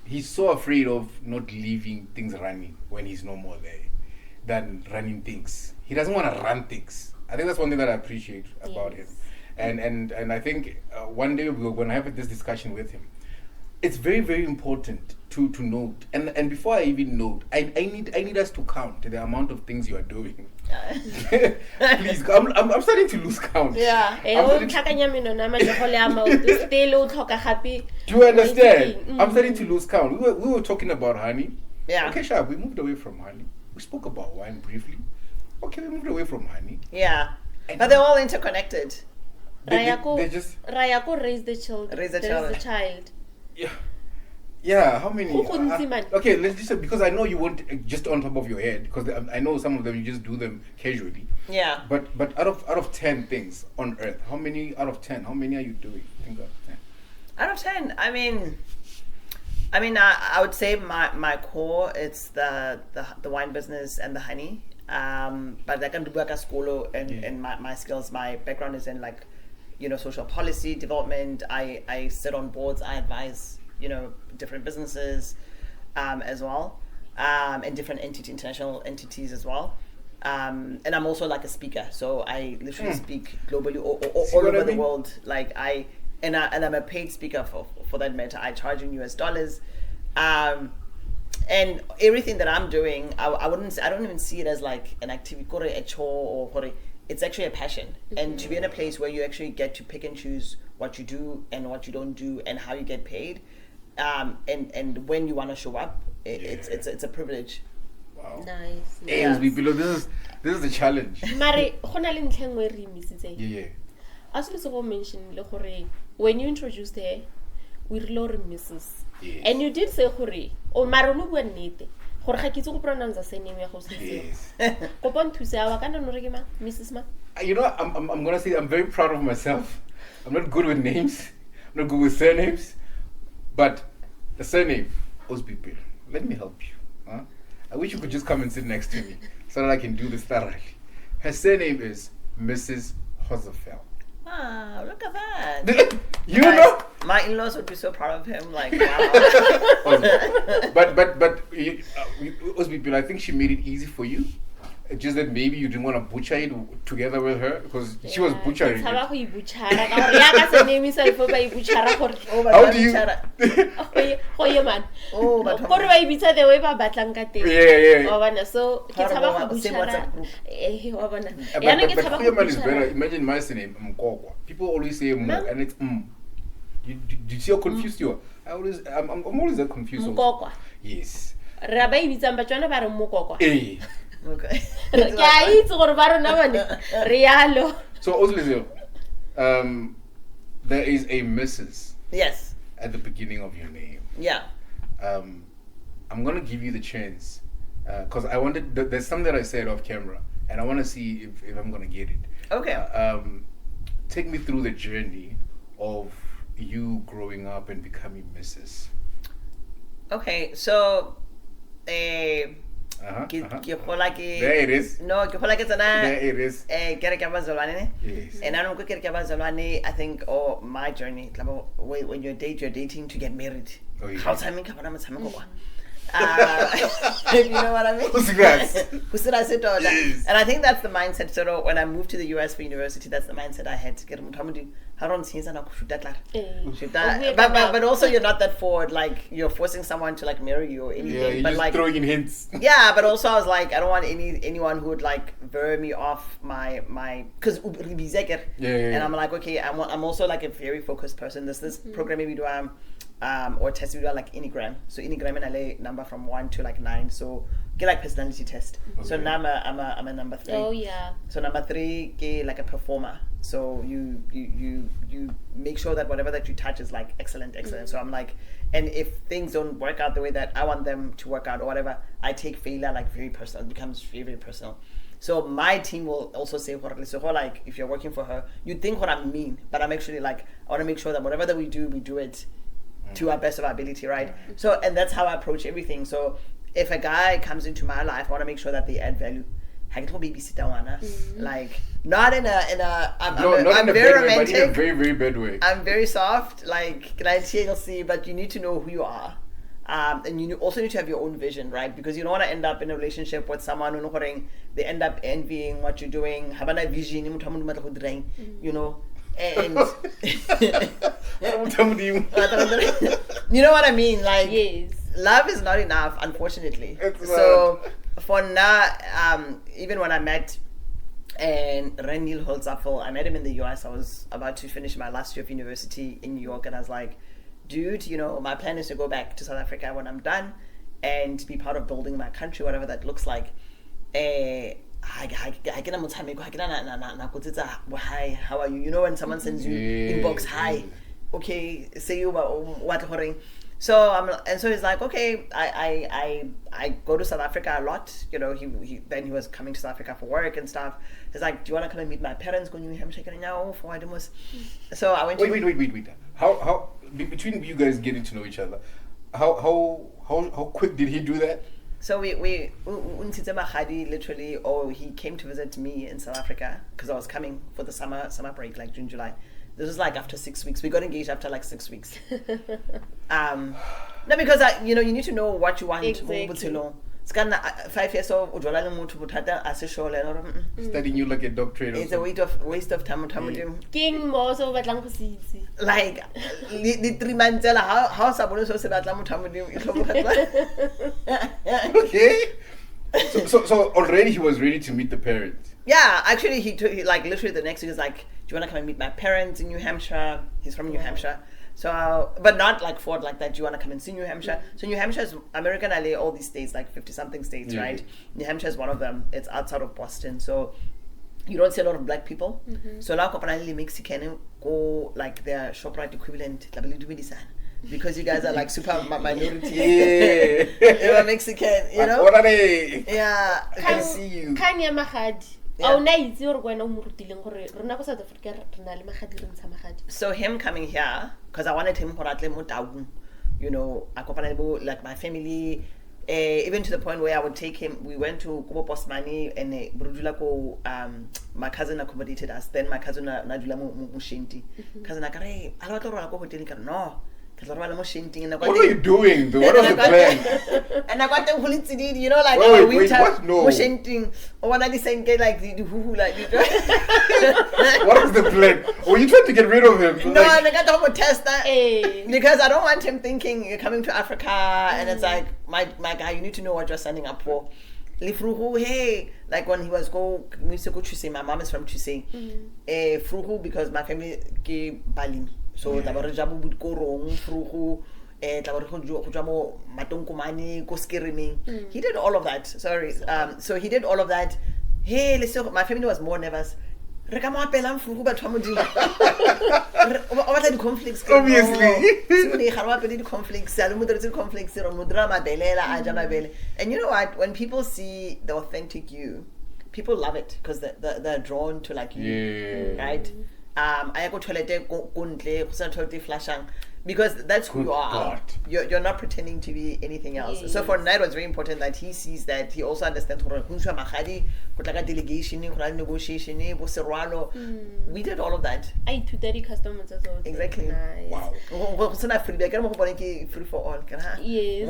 He's so afraid of not leaving things running when he's no more there than running things. He doesn't want to run things. I think that's one thing that I appreciate about him. And I think one day we're going to have this discussion with him. It's very, very important to note, and before I even note, I need us to count the amount of things you are doing. Please, I'm starting to lose count. Yeah. Do you understand? I'm starting to lose count. We were talking about honey. Yeah. Okay, Shab, we moved away from honey. We spoke about wine briefly. Okay, we moved away from honey. Yeah. But they're all interconnected. They just Rayako raised the children. Raise the There's the child. yeah. Yeah, how many? Man. Okay, let's just say, because I know you won't just on top of your head, because I know some of them you just do them casually. Yeah. But out of 10 things on earth, how many out of 10? How many are you doing? Think out of 10. Out of 10, I mean, I would say my core, it's the wine business and the honey. But I can do work at school and my skills. My background is in like, social policy development. I sit on boards. I advise, different businesses as well, and different international entities as well. And I'm also like a speaker, so I literally speak globally all over the world. Like and I'm a paid speaker for that matter. I charge in US dollars. And everything that I'm doing, I don't even see it as like an activity, a chore, or it's actually a passion. And to be in a place where you actually get to pick and choose what you do and what you don't do and how you get paid, and when you want to show up, it's a privilege. Wow. Nice. Hey, below this is the challenge. Mare, hona le ntlheng we re misitse. Yeah. As Lesego mentioned, le gore when you introduced her, we really Mrs. Yes. And you did say gore, o mare no bua nnete. Gore ga ke itse go pronounce sa name ya go se. Yes. Go pon thusa wa kana no re ke ma, Mrs. Ma. I'm gonna say I'm very proud of myself. I'm not good with names. I'm not good with surnames. But the surname, Hopzafel. Let me help you. Huh? I wish you could just come and sit next to me so that I can do this thoroughly. Her surname is Mrs. Hopzafel. Wow, look at that. You know? My in-laws would be so proud of him. Like, wow. but Hopzafel, I think she made it easy for you. It's just that maybe you didn't want to butcher it together with her because she was butchering it. How do you? How do you? Man. Oh, but the way ba batlang ka teng. Yeah. So ke thaba go butchara. But man is better. Imagine my surname, Mkokwa. People always say Mo, and it's Do you see how confused you are? I'm always that confused. Mkokwa. Yes. Raba ibitsa mbatwana ba re Mkokwa. Hey. Okay. So also, there is a Mrs. Yes. At the beginning of your name. Yeah. I'm gonna give you the chance because I wanted. There's something that I said off camera, and I want to see if I'm gonna get it. Okay. Take me through the journey of you growing up and becoming Mrs. Okay, so There it is. No, There it is. Yes. And I don't go I think my journey when you're dating to get married. Oh, yeah. You know what I mean? Yes. And I think that's the mindset. So when I moved to the US for university, that's the mindset I had to get but also you're not that forward, like you're forcing someone to like marry you or anything. Yeah, you're but just like throwing in hints. Yeah, but also I was like, I don't want anyone who would like veer me off my because and I'm like, okay, I'm also like a very focused person. This program we do or test we do like Enneagram. So Enneagram and I lay number from 1 to like 9. So get like personality test. Okay. So now I'm a number 3. Oh yeah. So number 3 get like a performer. So you make sure that whatever that you touch is like excellent. So I'm like, and if things don't work out the way that I want them to work out or whatever, I take failure like very personal. It becomes very, very personal. So my team will also say, like if you're working for her, you think what I mean, but I'm actually like, I want to make sure that whatever that we do it to our best of our ability, right? So, and that's how I approach everything. So if a guy comes into my life, I want to make sure that they add value. Like not in a I'm very romantic, but in a very, very bad way. I'm very soft, like TLC, but you need to know who you are. And you also need to have your own vision, right? Because you don't want to end up in a relationship with someone who they end up envying what you're doing. Have a vision, you know. And you know what I mean? Like, yes. love is not enough, unfortunately. It's So for now, even when I met Lesego Hopzafel, I met him in the US. I was about to finish my last year of university in New York, and I was like, dude, you know, my plan is to go back to South Africa when I'm done and be part of building my country, whatever that looks like. Hi, how are you? You know, when someone sends you inbox, hi, okay, say you what. So so he's like, okay, I go to South Africa a lot. You know, he then he was coming to South Africa for work and stuff. He's like, do you want to come and meet my parents? Go New Hampshire now for So I went. Wait. How between you guys getting to know each other, how quick did he do that? So we literally, he came to visit me in South Africa because I was coming for the summer break, like June, July. This was like after 6 weeks. We got engaged after like 6 weeks. No, because you know, you need to know what you want. Exactly. It's kind of 5 years old. Studying you like a doctorate. It's a waste of time. King mo so batlang go se itse. Like the 3 months. How sabone so se batla motho Okay. So already he was ready to meet the parents. Yeah, actually, he like literally the next week. He was like, "Do you want to come and meet my parents in New Hampshire?" He's from New Hampshire, so but not like Ford like that. Do you want to come and see New Hampshire? So New Hampshire is American LA, all these states, like 50-something states, right? New Hampshire is one of them. It's outside of Boston, so you don't see a lot of black people. So now, apparently, Mexican go like their ShopRite equivalent, because you guys are like super minority. You're Mexican, you know. What are they? Yeah, I can see you. Kanya magadi. Oh, na itse gore wena o mo rutileng gore rena go South Africa re na le magadi re ntsha magadi. So him coming here, because I wanted him for at least more, you know, like my family, even to the point where I would take him. We went to Kubo Postmani and my cousin accommodated us. Then my cousin Najula Mushinti. Cousin Akare, I don't know no. What are you doing? What was the plan? And I got them fully, you know, like wait, what? No. Or one of the same guy like the who like What was the plan? Were you trying to get rid of him? No, I got to test that because I don't want him thinking you're coming to Africa and it's like my guy, you need to know what you're signing up for. Hey, like when he was we used to go Chuse, my mom is from Chuse. Fruhu because my family ke Bali. So tabare jabu bud korong fruhu tabare go jamo matonkomane ko skirimi. He did all of that. Sorry. So he did all of that. Hey, listen, my family was more nervous. Re ka mo apela fruhu ba thwamodi. O batla di conflicts. Obviously. So they ga apela di conflicts. Ya le modere conflicts ro modra mabelela a ja mabele. And you know what, when people see the authentic you, people love it because they're drawn to like you, right? I go toilet flashing because that's who you are. You're not pretending to be anything else. So for Nai, it was very important that he sees that. He also understands delegation, negotiation, we did all of that. I to 30 customers as well. Exactly. Nice. Wow. Free for all. Yes.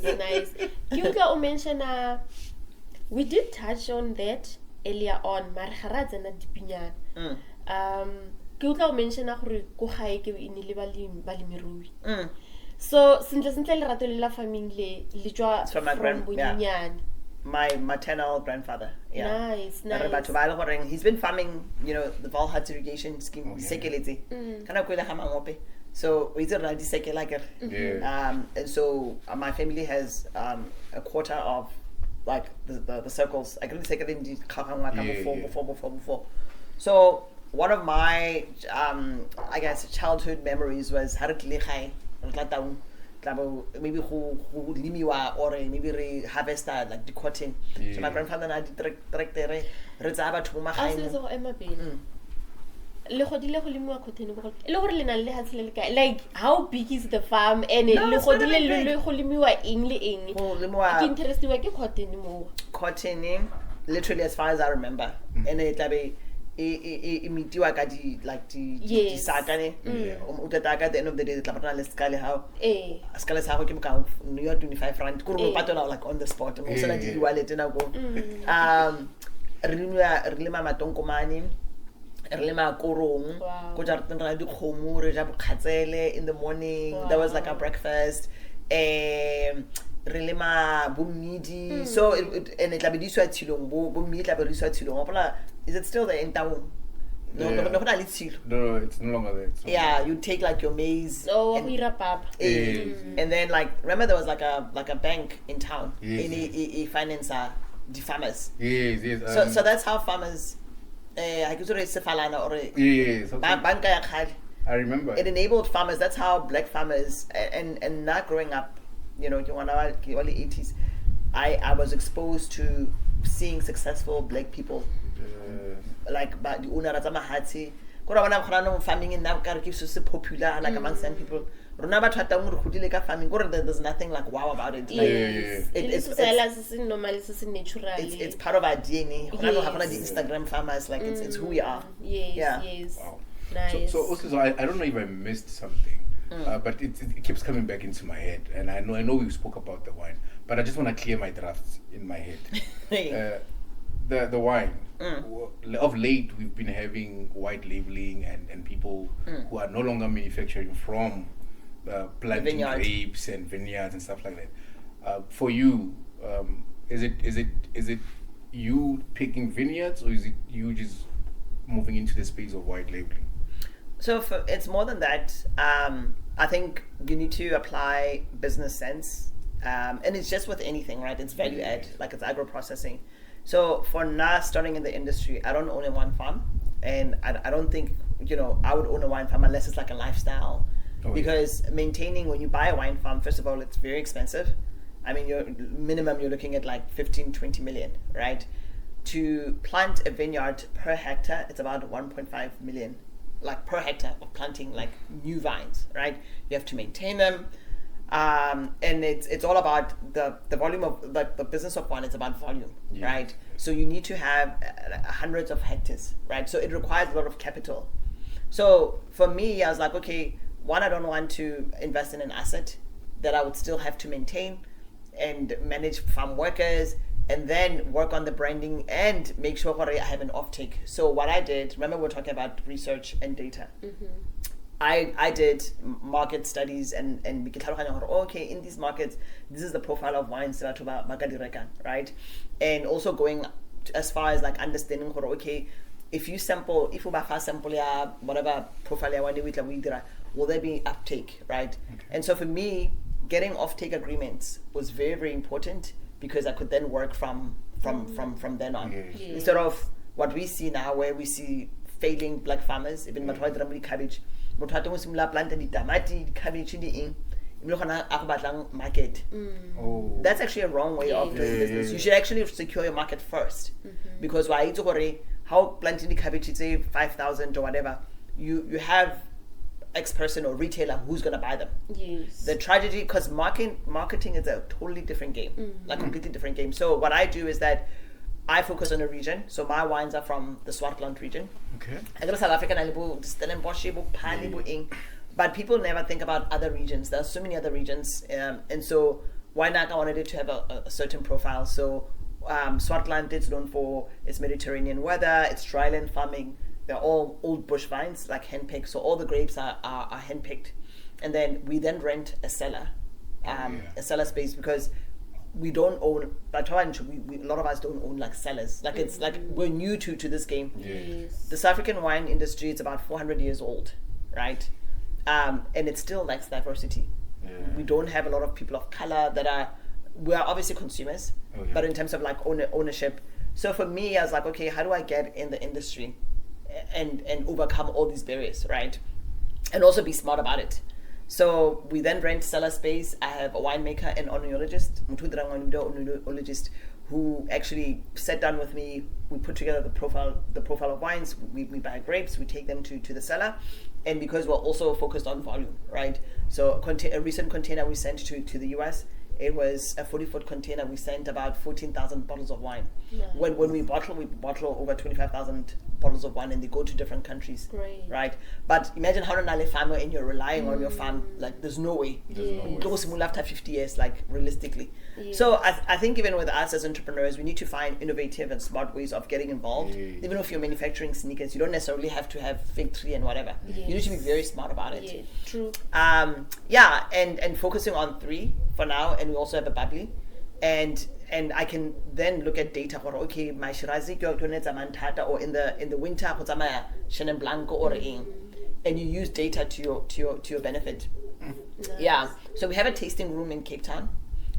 Nice. You mentioned we did touch on that earlier on, marharaza na dipinyana. Ke utla o mention gore go gae ke ine le balemirui. So sintle lerato le la family le jwa from bonyenyane. My maternal grandfather. Yeah. Nice. He's been farming, you know, the Valhut irrigation scheme. So we did and so my family has a quarter of like the circles. I couldn't take it in before. So one of my I guess childhood memories was maybe who limiwa or maybe re harvest like the cotton. So my grandfather and I did direct there. Like how big is the farm and cotton literally as far as I remember. And it imitiwa ka di like di sakane utata ka the end of the day tla patana le skale how skale sa go ke mka no 25 rand ko re patela like on the spot mo sena di wallet na go re lema matonkomane re lema korong go ja re di khomo re ja bokhatsele in the morning. That was like our breakfast. relema bumidi. So and it labe diswa tshilong bumidi labe diswa tshilong. Is it still there in town? No, it's no longer there. Yeah, you take like your maize. And then like remember there was like a bank in town. Yes. Finance the farmers. Yes. So that's how farmers. I remember. It enabled farmers. That's how black farmers and not growing up, you know, early 80s. I was exposed to seeing successful black people. Like but the owner Mahatsi. Farming in Navkar is so popular like among some people. There's nothing like wow about it. Like, it's part of our DNA. The Instagram farmers, like it's who we are. Yes. Wow. Nice. So also, I don't know if I missed something, but it keeps coming back into my head, and I know we spoke about the wine, but I just want to clear my drafts in my head. The wine. Of late, we've been having white labeling and people who are no longer manufacturing from planting grapes and vineyards and stuff like that. For you, is it you picking vineyards, or is it you just moving into the space of white labeling? So it's more than that. I think you need to apply business sense, and it's just with anything, right? It's value add, like it's agro processing. So for now, starting in the industry, I don't own a wine farm, and I don't think I would own a wine farm unless it's like a lifestyle. Because maintaining, when you buy a wine farm, first of all, it's very expensive. I mean, you're looking at like 15-20 million, right? To plant a vineyard per hectare, it's about 1.5 million, like per hectare of planting like new vines, right? You have to maintain them. And it's all about the volume of the business of wine. It's about volume, right? So you need to have hundreds of hectares, right? So it requires a lot of capital. So for me, I was like, okay, one, I don't want to invest in an asset that I would still have to maintain and manage farm workers, and then work on the branding and make sure I have an offtake. So what I did, remember we're talking about research and data. I did market studies and okay, in these markets, this is the profile of wines that right? And also going as far as like understanding, okay, if you sample whatever profile will there be uptake, right? Okay. And so for me, getting offtake agreements was very, very important, because I could then work from then on. Instead of what we see now, where we see failing black farmers, even cabbage. Market. That's actually a wrong way of doing business. You should actually secure your market first, because how planting the cabbage, it's say 5,000 or whatever, you have X person or retailer who's gonna buy them. Yes. The tragedy, because marketing is a totally different game, like completely different game. So what I do is that I focus on a region. So my wines are from the Swartland region. Okay. I go to South Africa, but people never think about other regions. There are so many other regions, and so why not? I wanted it to have a certain profile. So Swartland is known for its Mediterranean weather, its dryland farming. They're all old bush vines, like hand-picked. So all the grapes are hand-picked, and then we rent a cellar, a cellar space, because we don't own. A lot of us don't own like cellars. Like it's like we're new to this game. Yes. The South African wine industry, it's about 400 years old, right? And it still lacks diversity. We don't have a lot of people of color we are obviously consumers, but in terms of like ownership. So for me, I was like, okay, how do I get in the industry and overcome all these barriers, right? And also be smart about it. So we then rent cellar space. I have a winemaker and oenologist who actually sat down with me. We put together the profile of wines. We buy grapes, we take them to the cellar. And because we're also focused on volume, right? So a recent container we sent to the US, it was a 40-foot container. We sent about 14,000 bottles of wine. Nice. When we bottle over 25,000 bottles of wine, and they go to different countries. Great. Right? But imagine how a farmer and you're relying on your farm. Like, there's no way. Yes. After 50 years, like, realistically. Yes. So I think even with us as entrepreneurs, we need to find innovative and smart ways of getting involved. Yes. Even if you're manufacturing sneakers, you don't necessarily have to have fig tree and whatever. You need to be very smart about it. Yeah, true. And focusing on 3 for now, and we also have a bubbly, and I can then look at data for, okay, my Shirazi or in the winter Chenin Blanco or and you use data to your benefit. Nice. Yeah, so we have a tasting room in Cape Town.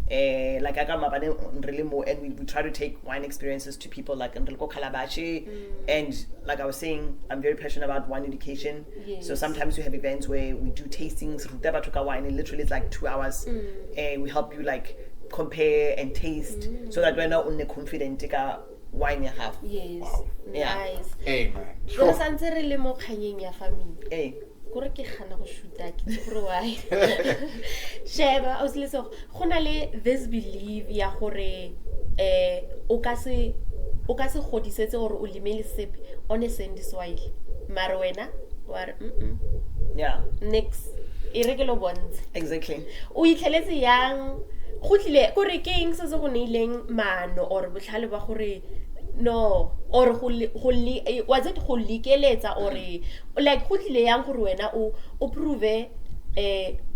Like I got my really more, and we try to take wine experiences to people like in Calabashi, and like I was saying, I'm very passionate about wine education. Yes. So sometimes we have events where we do tastings. Ruteba Tuka wine, and literally it's like 2 hours, and we help you like compare and taste, so that we're not only confident ka wine you have. Yes. Wow. Yeah. Nice. Hey, man. Re santse re le mo kganyeng ya family. Hey. Kore ke gana go shoota ke tse gore why. Sheba, I was listening. Go na le this belief ya gore o ka se godisetse gore o limele sepe on a sandy soil. Mara wena wa Yeah. next e re ke lo bontshe. Exactly. O itlheletse yang go tlile gore ke eng se se go neileng maano or botlhale ba gore no or was it go likeletsa or like go tlile yang gore wena o prove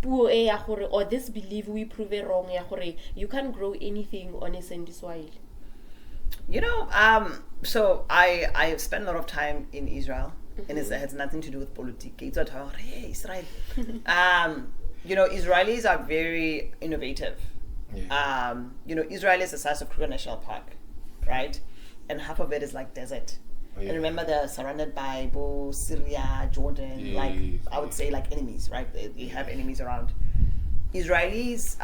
puo e ya gore, or this belief we prove wrong ya gore you can grow anything on a sandy soil? You know, so I spent a lot of time in Israel, and it has nothing to do with politics. It's about Israel. You know, Israelis are very innovative. Yeah. You know, Israel is the size of Kruger National Park, right? And half of it is like desert. Oh, yeah. And remember, they're surrounded by Syria, Jordan, like I would say like enemies, right? They have enemies around. Israelis,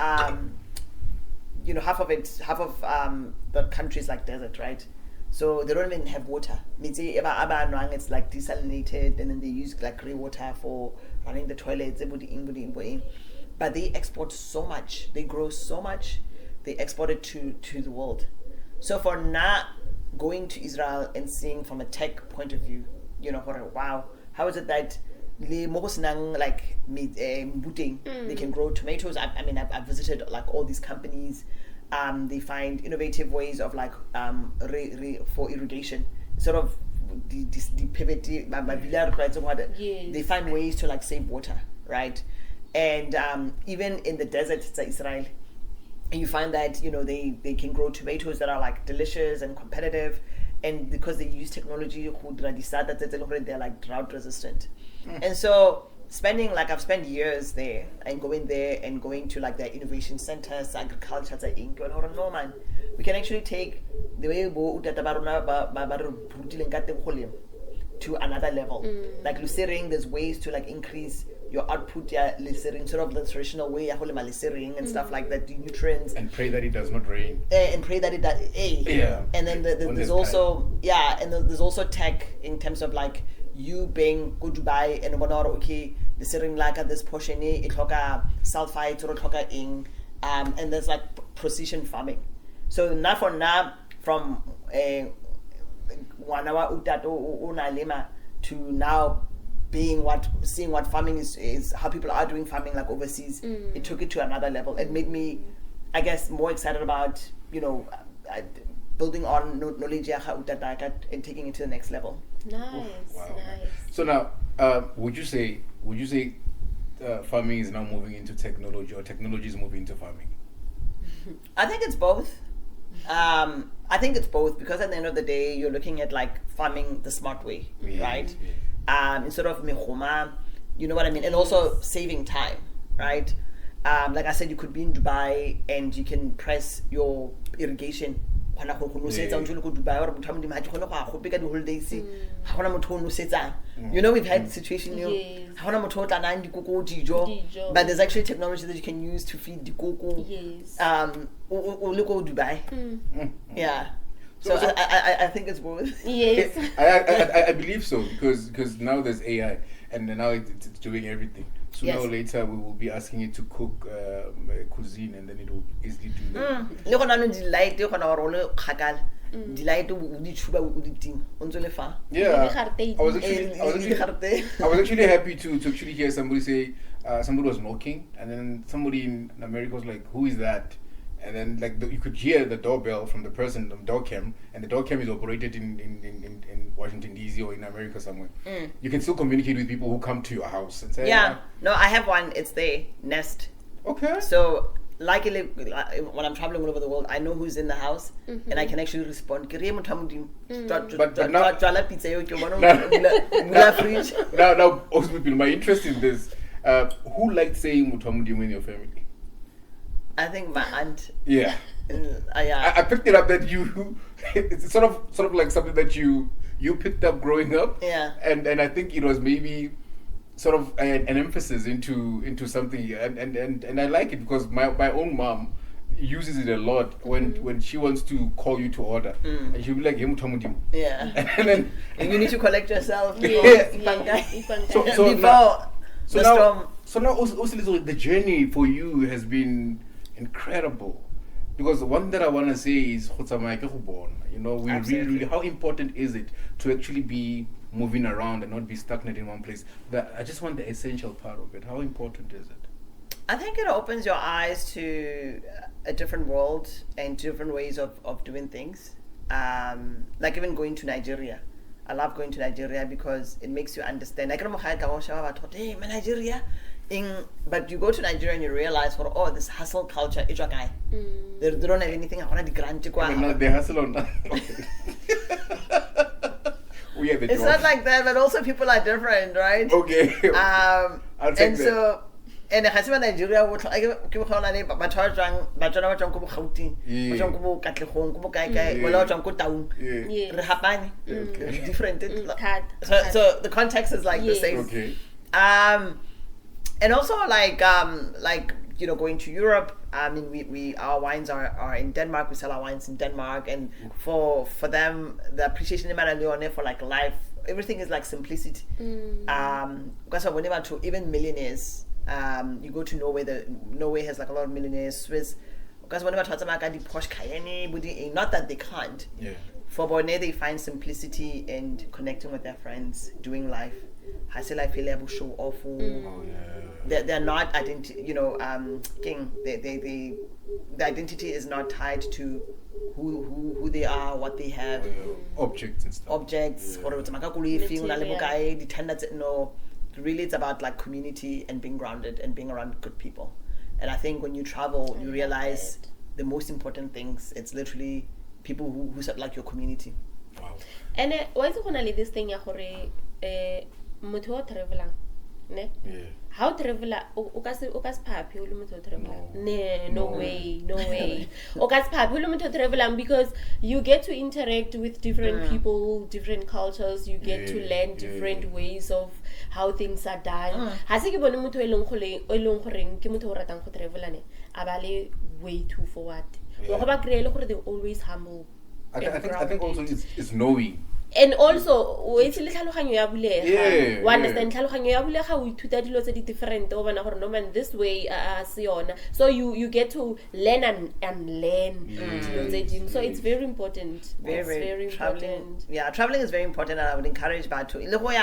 you know, half of the country is like desert, right? So they don't even have water. It's like desalinated, and then they use like grey water for running the toilets. But they export so much. They grow so much. They export it to the world. So for now, going to Israel and seeing from a tech point of view, you know, wow, how is it that like they can grow tomatoes? I mean, I've visited like all these companies. They find innovative ways of like for irrigation, sort of the pivot. They find ways to like save water, right? And even in the desert, it's Israel, and you find that, you know, they can grow tomatoes that are like delicious and competitive, and because they use technology, they're like drought resistant. And so I've spent years there and going to like their innovation centers, agriculture, no man, we can actually take the way to another level. Like Lucering, there's ways to like increase your output, Lucering, sort of the traditional way, Lucering and stuff like that, the nutrients. And pray that it does not rain. And pray that it does. Yeah. And then there's also there's also tech in terms of like you being go Dubai and okay, the sering like at this portion it sulfite or ing, and there's like precision farming. So now from to now seeing what farming is how people are doing farming like overseas. It took it to another level. It made me, I guess, more excited about, you know, building on knowledge and taking it to the next level. Nice. Wow. Nice. So now, would you say farming is now moving into technology, or technology is moving into farming? I think it's both. Because at the end of the day, you're looking at like farming the smart way, right? Instead of mehoma, you know what I mean? And also saving time, right? Like I said, you could be in Dubai and you can press your irrigation. You know, we've had situation, but there's actually technology that you can use to feed the cocoa. Yes. Dubai. Yeah. So I think it's both. Yes. I believe so, because now there's AI and now it's doing everything. So now later we will be asking you to cook cuisine, and then it will easily do that. Le gona no delight go na role khakala. Delight o di chuba o di ting. Ontso le fa. Yeah. I was actually happy to actually hear somebody say somebody was knocking, and then somebody in America was like, "Who is that?" And then like you could hear the doorbell from the person, the door cam, and the door cam is operated in Washington DC or in America somewhere. You can still communicate with people who come to your house and say, "Yeah, no, I have one. It's there, Nest." Okay. So luckily, when I'm traveling all over the world, I know who's in the house, and I can actually respond. But now, also people, my interest in this. Who liked saying Mutamudim in your family? I think my aunt. Yeah. Yeah. I picked it up that it's sort of like something that you picked up growing up. Yeah. And I think it was maybe sort of an emphasis into something, and I like it because my own mom uses it a lot when she wants to call you to order, and she'll be like, yeah. And then you need to collect yourself before so now also the journey for you has been incredible, because one that I want to say is we really how important is it to actually be moving around and not be stagnant in one place? I just want the essential part of it. How important is it? I think it opens your eyes to a different world and different ways of doing things. Like even going to Nigeria. I love going to Nigeria because it makes you understand. Hey, Nigeria. But you go to Nigeria and you realize, this hustle culture, it's a guy. They don't have anything. They hustle on that. It's not like that, but also people are different, right? Okay. I'll take and that. So, and the husband Nigeria would like different. So the context is like the same. Okay. And also like going to Europe. I mean, our wines are in Denmark. We sell our wines in Denmark, and for them, the appreciation in for like life, everything is like simplicity. Because whenever to even millionaires, you go to Norway. Norway has like a lot of millionaires. Swiss, because whenever posh not that they can't. Yeah. For Borneo, they find simplicity and connecting with their friends, doing life. I say life will show off. They're not king. The identity is not tied to who they are, what they have, objects and stuff. Objects. No, really, it's about like community and being grounded and being around good people. And I think when you travel, you realize the most important things. It's literally people who like your community. Wow. And why is it this thing motho travelang ne how traveler o ka se phaphi o le motho travelang no way o ka se phaphi o le motho travelang, because you get to interact with different people, different cultures, you get to learn different ways of how things are done. Ha se ke bone motho e leng goreng ke motho o ratang go travelane a ba le way too forward go ba create gore they always humble. I think also it's knowing. And also, o itse le tlhaloganyo ya bulega. Wa understand tlhaloganyo ya bulega o ithuta dilo tse di different o bona gore no man this way se yona. So you get to learn and learn dilo tse ding. So it's very important. Very important. Yeah, traveling is very important, and I would encourage that too. We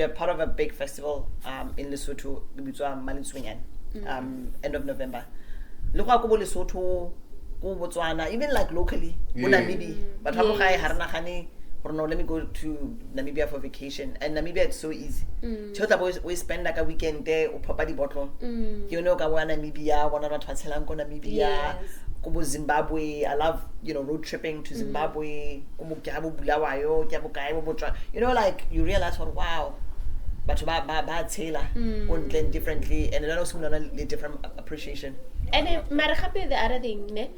are part of a big festival in Lesotho, end of November. Lesotho, even like locally, Namibia. But let me go to Namibia for vacation. And Namibia, it's so easy. We spend like a weekend there, Papa bottle. You know, Namibia, one of Namibia, Zimbabwe. I love, road tripping to Zimbabwe. You know, like you realize, wow. But bad sailor won't learn differently, and then also a different appreciation. And the other thing, ne?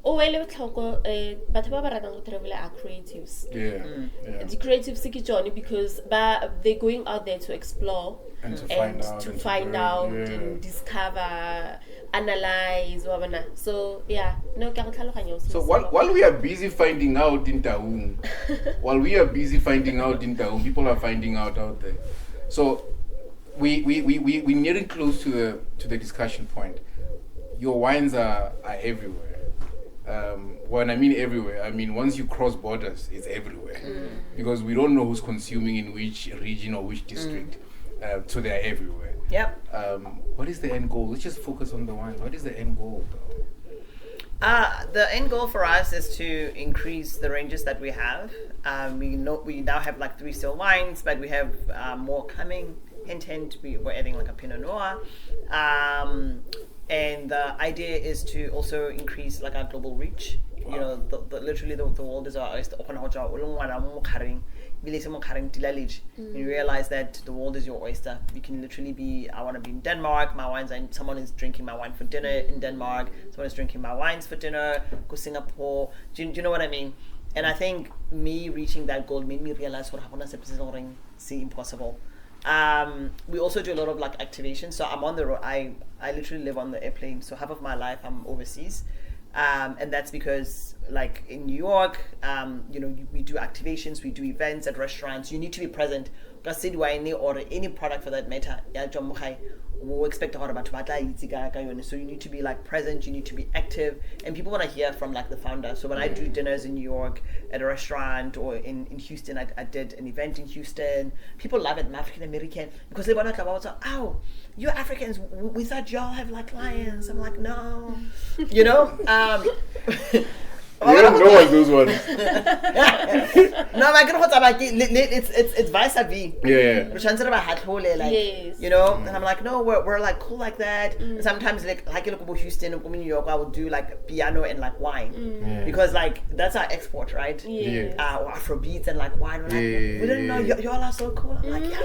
O ele botlhoko batho ba ba ratang go travel are creatives. The creatives ke Johnny, because they're going out there to explore and to find out and discover, analyze wabana. So yeah, no ka go tlhaloganya. So while we are busy finding out in Taung, people are finding out there. So we're nearing close to the discussion point. Your wines are everywhere. When I mean everywhere, I mean once you cross borders, it's everywhere. Because we don't know who's consuming in which region or which district. So they're everywhere. Yep. What is the end goal? Let's just focus on the wines. What is the end goal, though? The end goal for us is to increase the ranges that we have. We now have like 3 still wines, but we have more coming. Hint, we're adding like a Pinot Noir. And the idea is to also increase like our global reach. Wow. You know, literally the world is our oyster. You realize that the world is your oyster. You can literally be, I want to be in Denmark, my wines, and someone is drinking my wine for dinner in Denmark, someone is drinking my wines for dinner, go Singapore. Do you know what I mean? And I think me reaching that goal made me realize what happened is impossible. We also do a lot of like activation. So I'm on the road. I literally live on the airplane. So half of my life I'm overseas. And that's because like in New York, you know, we do activations, we do events at restaurants. You need to be present. Or any product for that matter. We expect so you need to be like present, you need to be active, and people want to hear from like the founder. So when I do dinners in New York at a restaurant or in Houston, I did an event in Houston. People love it, I'm African American, because they want to come out and say, oh, you're Africans, we thought y'all have like lions. I'm like, no. You know? You don't know what those ones. No, it's vice versa. Yeah. Like, yes. You know, and I'm like, no, we're like cool like that. And sometimes like in Houston or New York, I would do like piano and like wine because like that's our export, right? Yes. Or Afro beats and like wine. We're like, we didn't know y'all are so cool. I'm like, yeah,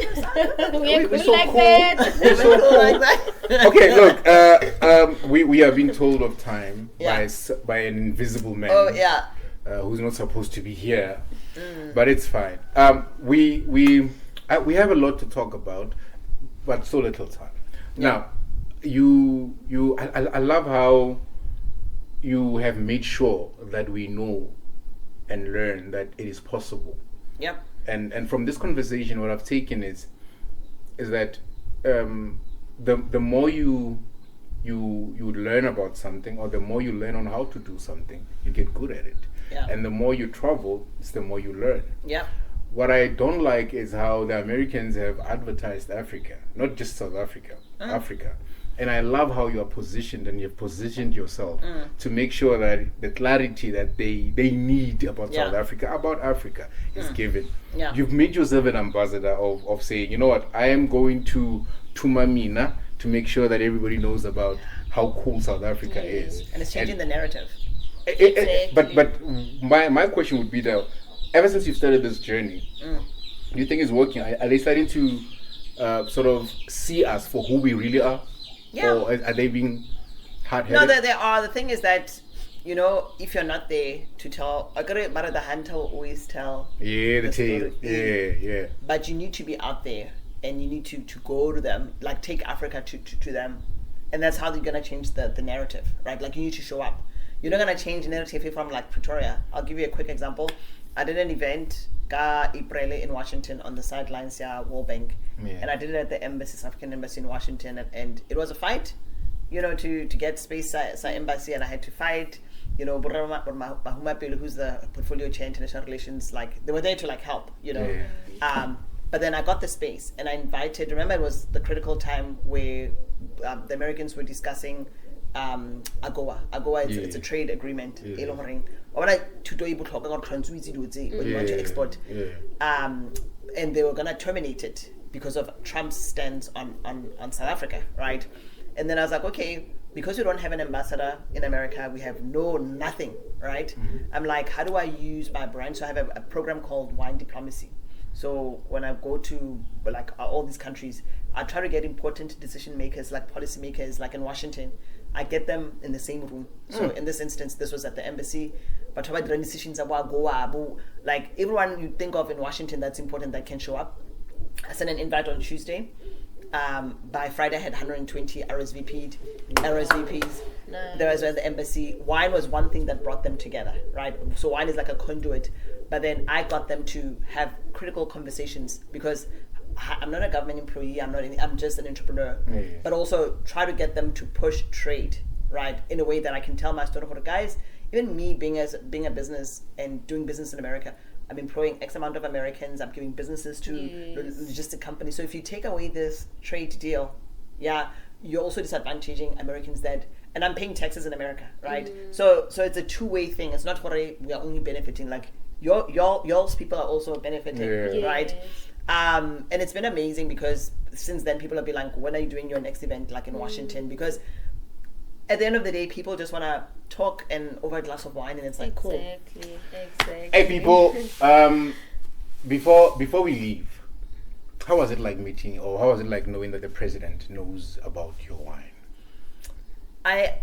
we're so like cool. that. We're so cool like that. Okay, look, we are being told of time by an invisible man. Oh yeah. Who's not supposed to be here, but it's fine. We have a lot to talk about, but so little time. Now, I love how you have made sure that we know and learn that it is possible. Yep. And from this conversation, what I've taken is that the more you learn about something, or the more you learn on how to do something, you get good at it. Yeah. And the more you travel, it's the more you learn. Yeah. What I don't like is how the Americans have advertised Africa, not just South Africa, Africa. And I love how you are positioned, and you've positioned yourself to make sure that the clarity that they need about South Africa, about Africa, is given. Yeah. You've made yourself an ambassador of saying, you know what, I am going to Tumamina to make sure that everybody knows about how cool South Africa is. And it's changing the narrative. But my question would be that ever since you've started this journey, do you think it's working? Are they starting to sort of see us for who we really are? Yeah. Or are they being hard-headed? No, they are. The thing is that, you know, if you're not there to tell, the hunter will always tell. Yeah, the tale. Story. Yeah. But you need to be out there, and you need to go to them, like take Africa to them. And that's how you're going to change the narrative, right? Like you need to show up. You're not going to change the narrative from like Pretoria. I'll give you a quick example. I did an event in Washington on the sidelines World Bank. Yeah. And I did it at the embassy, South African embassy in Washington. And it was a fight, you know, to get space at embassy. And I had to fight, you know, who's the portfolio chair international relations, like they were there to like help, you know. Yeah. But then I got the space and I invited, remember it was the critical time where the Americans were discussing AGOA. AGOA is it's a trade agreement. When you want to export. And they were going to terminate it because of Trump's stance on South Africa, right? And then I was like, okay, because we don't have an ambassador in America, we have nothing, right? I'm like, how do I use my brand? So I have a program called Wine Diplomacy. So when I go to like all these countries, I try to get important decision makers, like policy makers, like in Washington. I get them in the same room. So in this instance, this was at the embassy. But about the decisions about Goa, like everyone you think of in Washington that's important that can show up. I sent an invite on Tuesday. By Friday, I had 120 RSVPs. Nice. There was at the embassy. Wine was one thing that brought them together, right? So wine is like a conduit. But then I got them to have critical conversations because I'm not a government employee. I'm just an entrepreneur. Yeah. But also try to get them to push trade, right, in a way that I can tell my story. Guys, even me being a business and doing business in America, I'm employing X amount of Americans. I'm giving businesses to logistic companies. So if you take away this trade deal, you're also disadvantaging Americans and I'm paying taxes in America, right? So it's a two-way thing. It's not what we are only benefiting. Like y'all's people are also benefiting, right? And it's been amazing because since then people have been like, when are you doing your next event, like in Washington? Because at the end of the day, people just want to talk and over a glass of wine, and it's like, cool. Exactly. Hey people, before we leave, how was it like meeting, or how was it like knowing that the president knows about your wine? I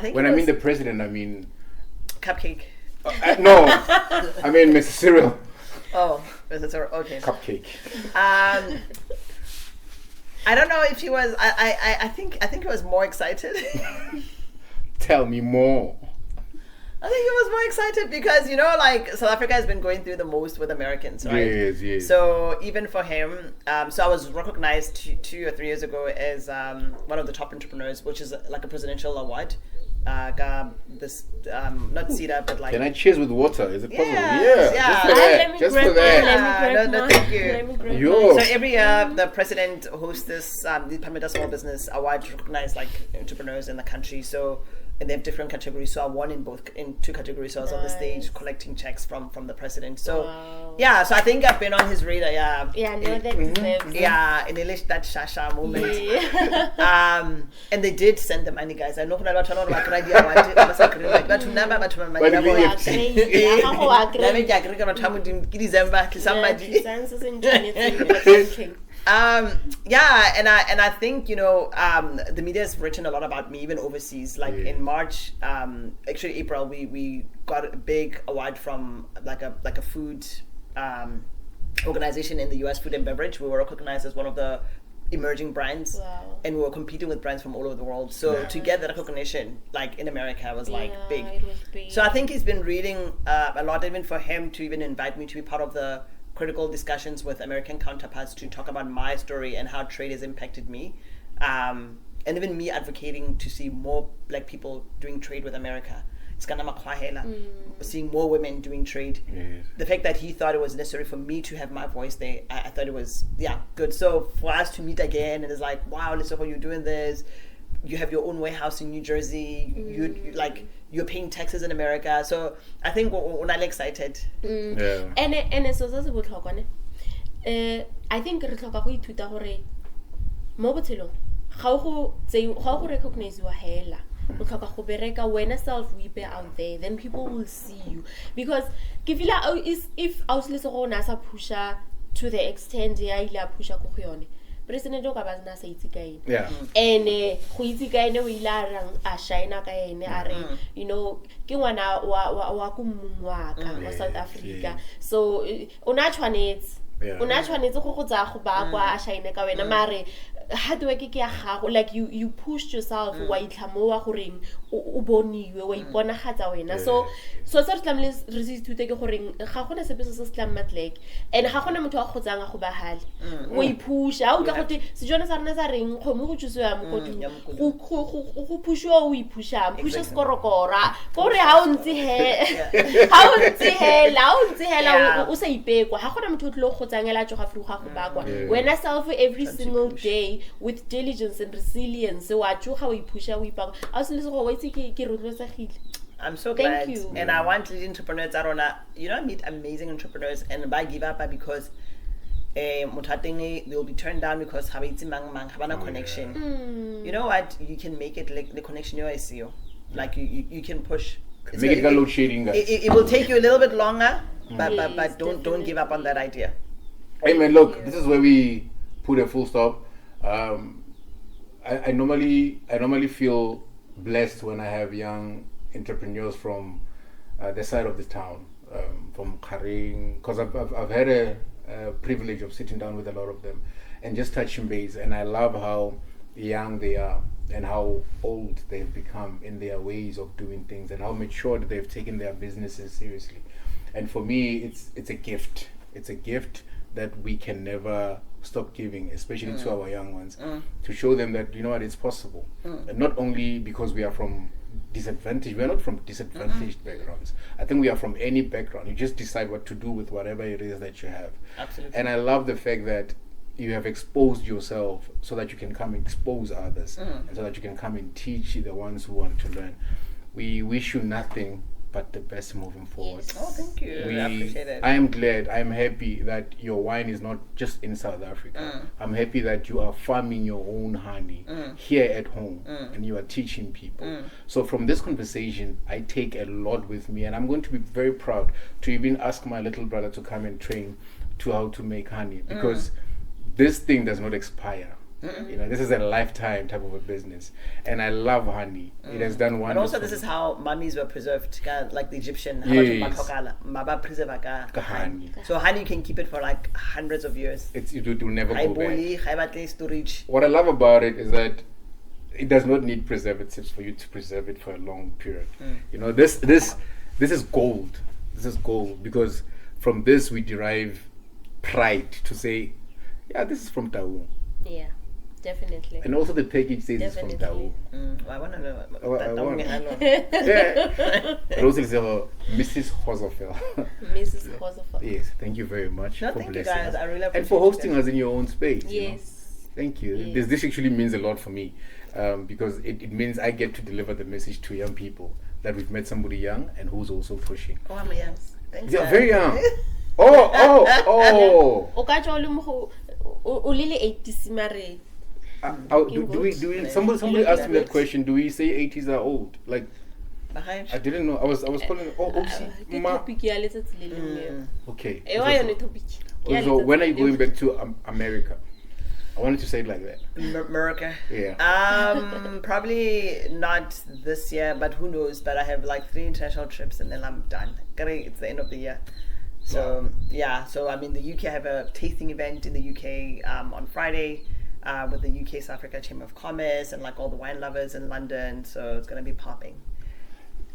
think when I mean the president, I mean Cupcake. No, I mean Mr. Cyril. Oh, Mr. Cyril. Okay. Cupcake. I don't know if he was. I think he was more excited. Tell me more. I think he was more excited because like South Africa has been going through the most with Americans, right? Yes. So even for him, so I was recognized 2 or 3 years ago as one of the top entrepreneurs, which is like a presidential award. This not CETA, but like. Can I cheers with water? Is it possible? Yeah. Just for that. No, thank you. Yo. So every year the president hosts this the Department of Small Business Award to recognize like entrepreneurs in the country. So. And they have different categories, so I won in 2 categories. So I was on the stage collecting checks from the president. So so I think I've been on his radar. And they list that Shasha moment. And they did send the money, guys. I know that and I think the media has written a lot about me even overseas. Like in March, actually April, we got a big award from like a food organization in the US, Food and Beverage. We were recognized as one of the emerging brands, and we were competing with brands from all over the world. So to get that recognition, like in America, was like big. It was big. So I think he's been reading a lot, even for him to even invite me to be part of the critical discussions with American counterparts to talk about my story and how trade has impacted me, and even me advocating to see more Black people doing trade with America. It's kind of seeing more women doing trade. Yes. The fact that he thought it was necessary for me to have my voice there, I thought it was good. So for us to meet again, and it's like, wow, Lesego, you're doing this. You have your own warehouse in New Jersey. You're paying taxes in America. So I think we're not excited. Yeah. And so se botlhokwa ne. I think re tlhoka go ithuta gore mo botshelong ga go recognize-wa hela. O tlhoka go bereka wena self we be out there, then people will see you. Because ke feel if I was Lesego na sa pusha to the extent ya ile a pusha go yone, president o ka ba na sa itse ka ene. Yeah. And go itse ka ene o ile a rang a shine ka ene a re ke ngwana wa ku mmwaka wa South Africa. So ona tshwanetse go tsa go ba kwa a shine ka wena mare hard work ke ya gago, like you pushed yourself wa itlhamo wa goreng o boniwe wa iponagatsa wena. So se re tlamile re se ithute ke goreng ga gona sepe se se tlang matlek, and ga gona motho a khotsang a go bahale wa ipusha o tla go se jona sa rena sa reng khomo go tshuswa mo kodu go pushwa o ipusha pusha skorokora gore ha o ntse hela o sa ipekwa ga gona motho o tlo khotsangela tso ga fru ga go bakwa wena self every single day with diligence and resilience wa tsoga wa ipusha wa ipaka a se le go wa itse ke rotlosegile. I'm so glad. Thank you. And I want lead entrepreneurs I meet amazing entrepreneurs and by give up because they will be turned down because have a connection. You know what? You can make it like the connection you see. Like you can push. Make it load shading, guys. It will take you a little bit longer, but don't give up on that idea. Hey man, look, this is where we put a full stop. I normally feel blessed when I have young entrepreneurs from the side of the town, from Karing, because I've had a privilege of sitting down with a lot of them and just touching base, and I love how young they are and how old they've become in their ways of doing things and how matured they've taken their businesses seriously. And for me, it's a gift. It's a gift that we can never stop giving, especially to our young ones, to show them that, you know what, it's possible. And not only because we are from disadvantaged, we're not from disadvantaged backgrounds. I think we are from any background. You just decide what to do with whatever it is that you have. Absolutely. And I love the fact that you have exposed yourself so that you can come and expose others, and so that you can come and teach the ones who want to learn. We wish you nothing but the best moving forward. Yes. Oh, thank you. I appreciate it. I am glad, I am happy that your wine is not just in South Africa. I'm happy that you are farming your own honey here at home, and you are teaching people. So from this conversation, I take a lot with me, and I'm going to be very proud to even ask my little brother to come and train to how to make honey, because this thing does not expire. You know, this is a lifetime type of a business, and I love honey. It has done wonders. And also, for this me. is how mummies were preserved, like the Egyptian. Yes. Honey. So honey, you can keep it for like hundreds of years. It will never go back. Storage. What I love about it is that it does not need preservatives for you to preserve it for a long period. You know, this is gold. This is gold, because from this we derive pride to say, yeah, this is from Tau. Yeah, definitely. And also the package says Definitely. it's from Tau. I want to know. I want. Yeah. But also it's Mrs. Hopzafel. Mrs. Hopzafel. Yes, thank you very much No, for thank you blessing guys. us. I really appreciate And for hosting it. us in your own space. You know? Yes. Thank you. Yes. This actually means a lot for me, because it means I get to deliver the message to young people that we've met somebody young and who's also pushing. Oh, I'm young. Thanks. You're very young. Oh. Okacho ulile 80s mare. Do we somebody asked me that question, do we say 80s are old? Like, I didn't know. I was calling it, Ke topic ya letsatsi le lengwe. okay. E wa yone topic. So when are you going back to America? I wanted to say it like that. America. Yeah. Probably not this year, but who knows? But I have like 3 international trips, and then I'm done. It's the end of the year. So yeah. So I'm in the UK. I have a tasting event in the UK on Friday with the UK South Africa Chamber of Commerce and like all the wine lovers in London. So it's gonna be popping.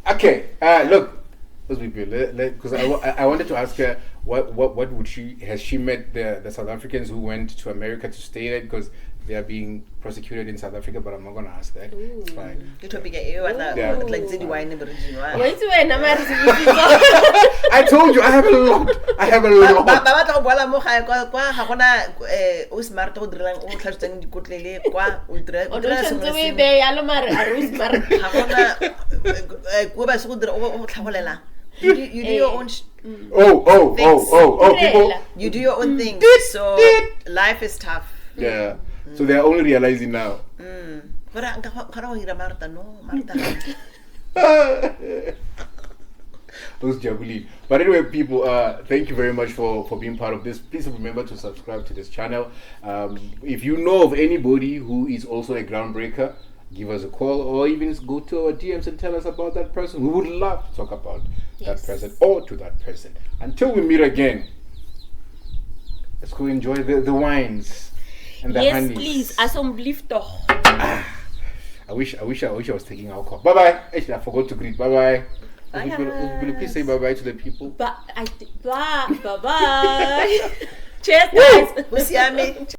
Okay. Look, those people. Because I wanted to ask her what would has she met the South Africans who went to America to stay there, because they are being prosecuted in South Africa, but I'm not gonna ask that. It's fine. Good topic. Like Zedi wine in the region. Wait to when I told you I have a lot. Ba batla go boela mo gae kwa ga gona o smart go direlang o tlhatsetseng dikotlele kwa o dira o tshwantse we be ya lo mare a rose mare ga gona go ba se go dira o tlhagolela. You do your own people. You do your own thing. So life is tough. Yeah. So they are only realizing now. Those jabulin. But anyway, people, thank you very much for being part of this. Please remember to subscribe to this channel. If you know of anybody who is also a groundbreaker, give us a call, or even go to our DMs and tell us about that person. We would love to talk about that person or to that person. Until we meet again, let's go enjoy the wines and the honeys. Yes, please. Asomblifto. I wish I was taking alcohol. Bye bye. Actually, I forgot to greet. Bye bye. Will you please say bye bye to the people? Bye bye. Cheers, guys.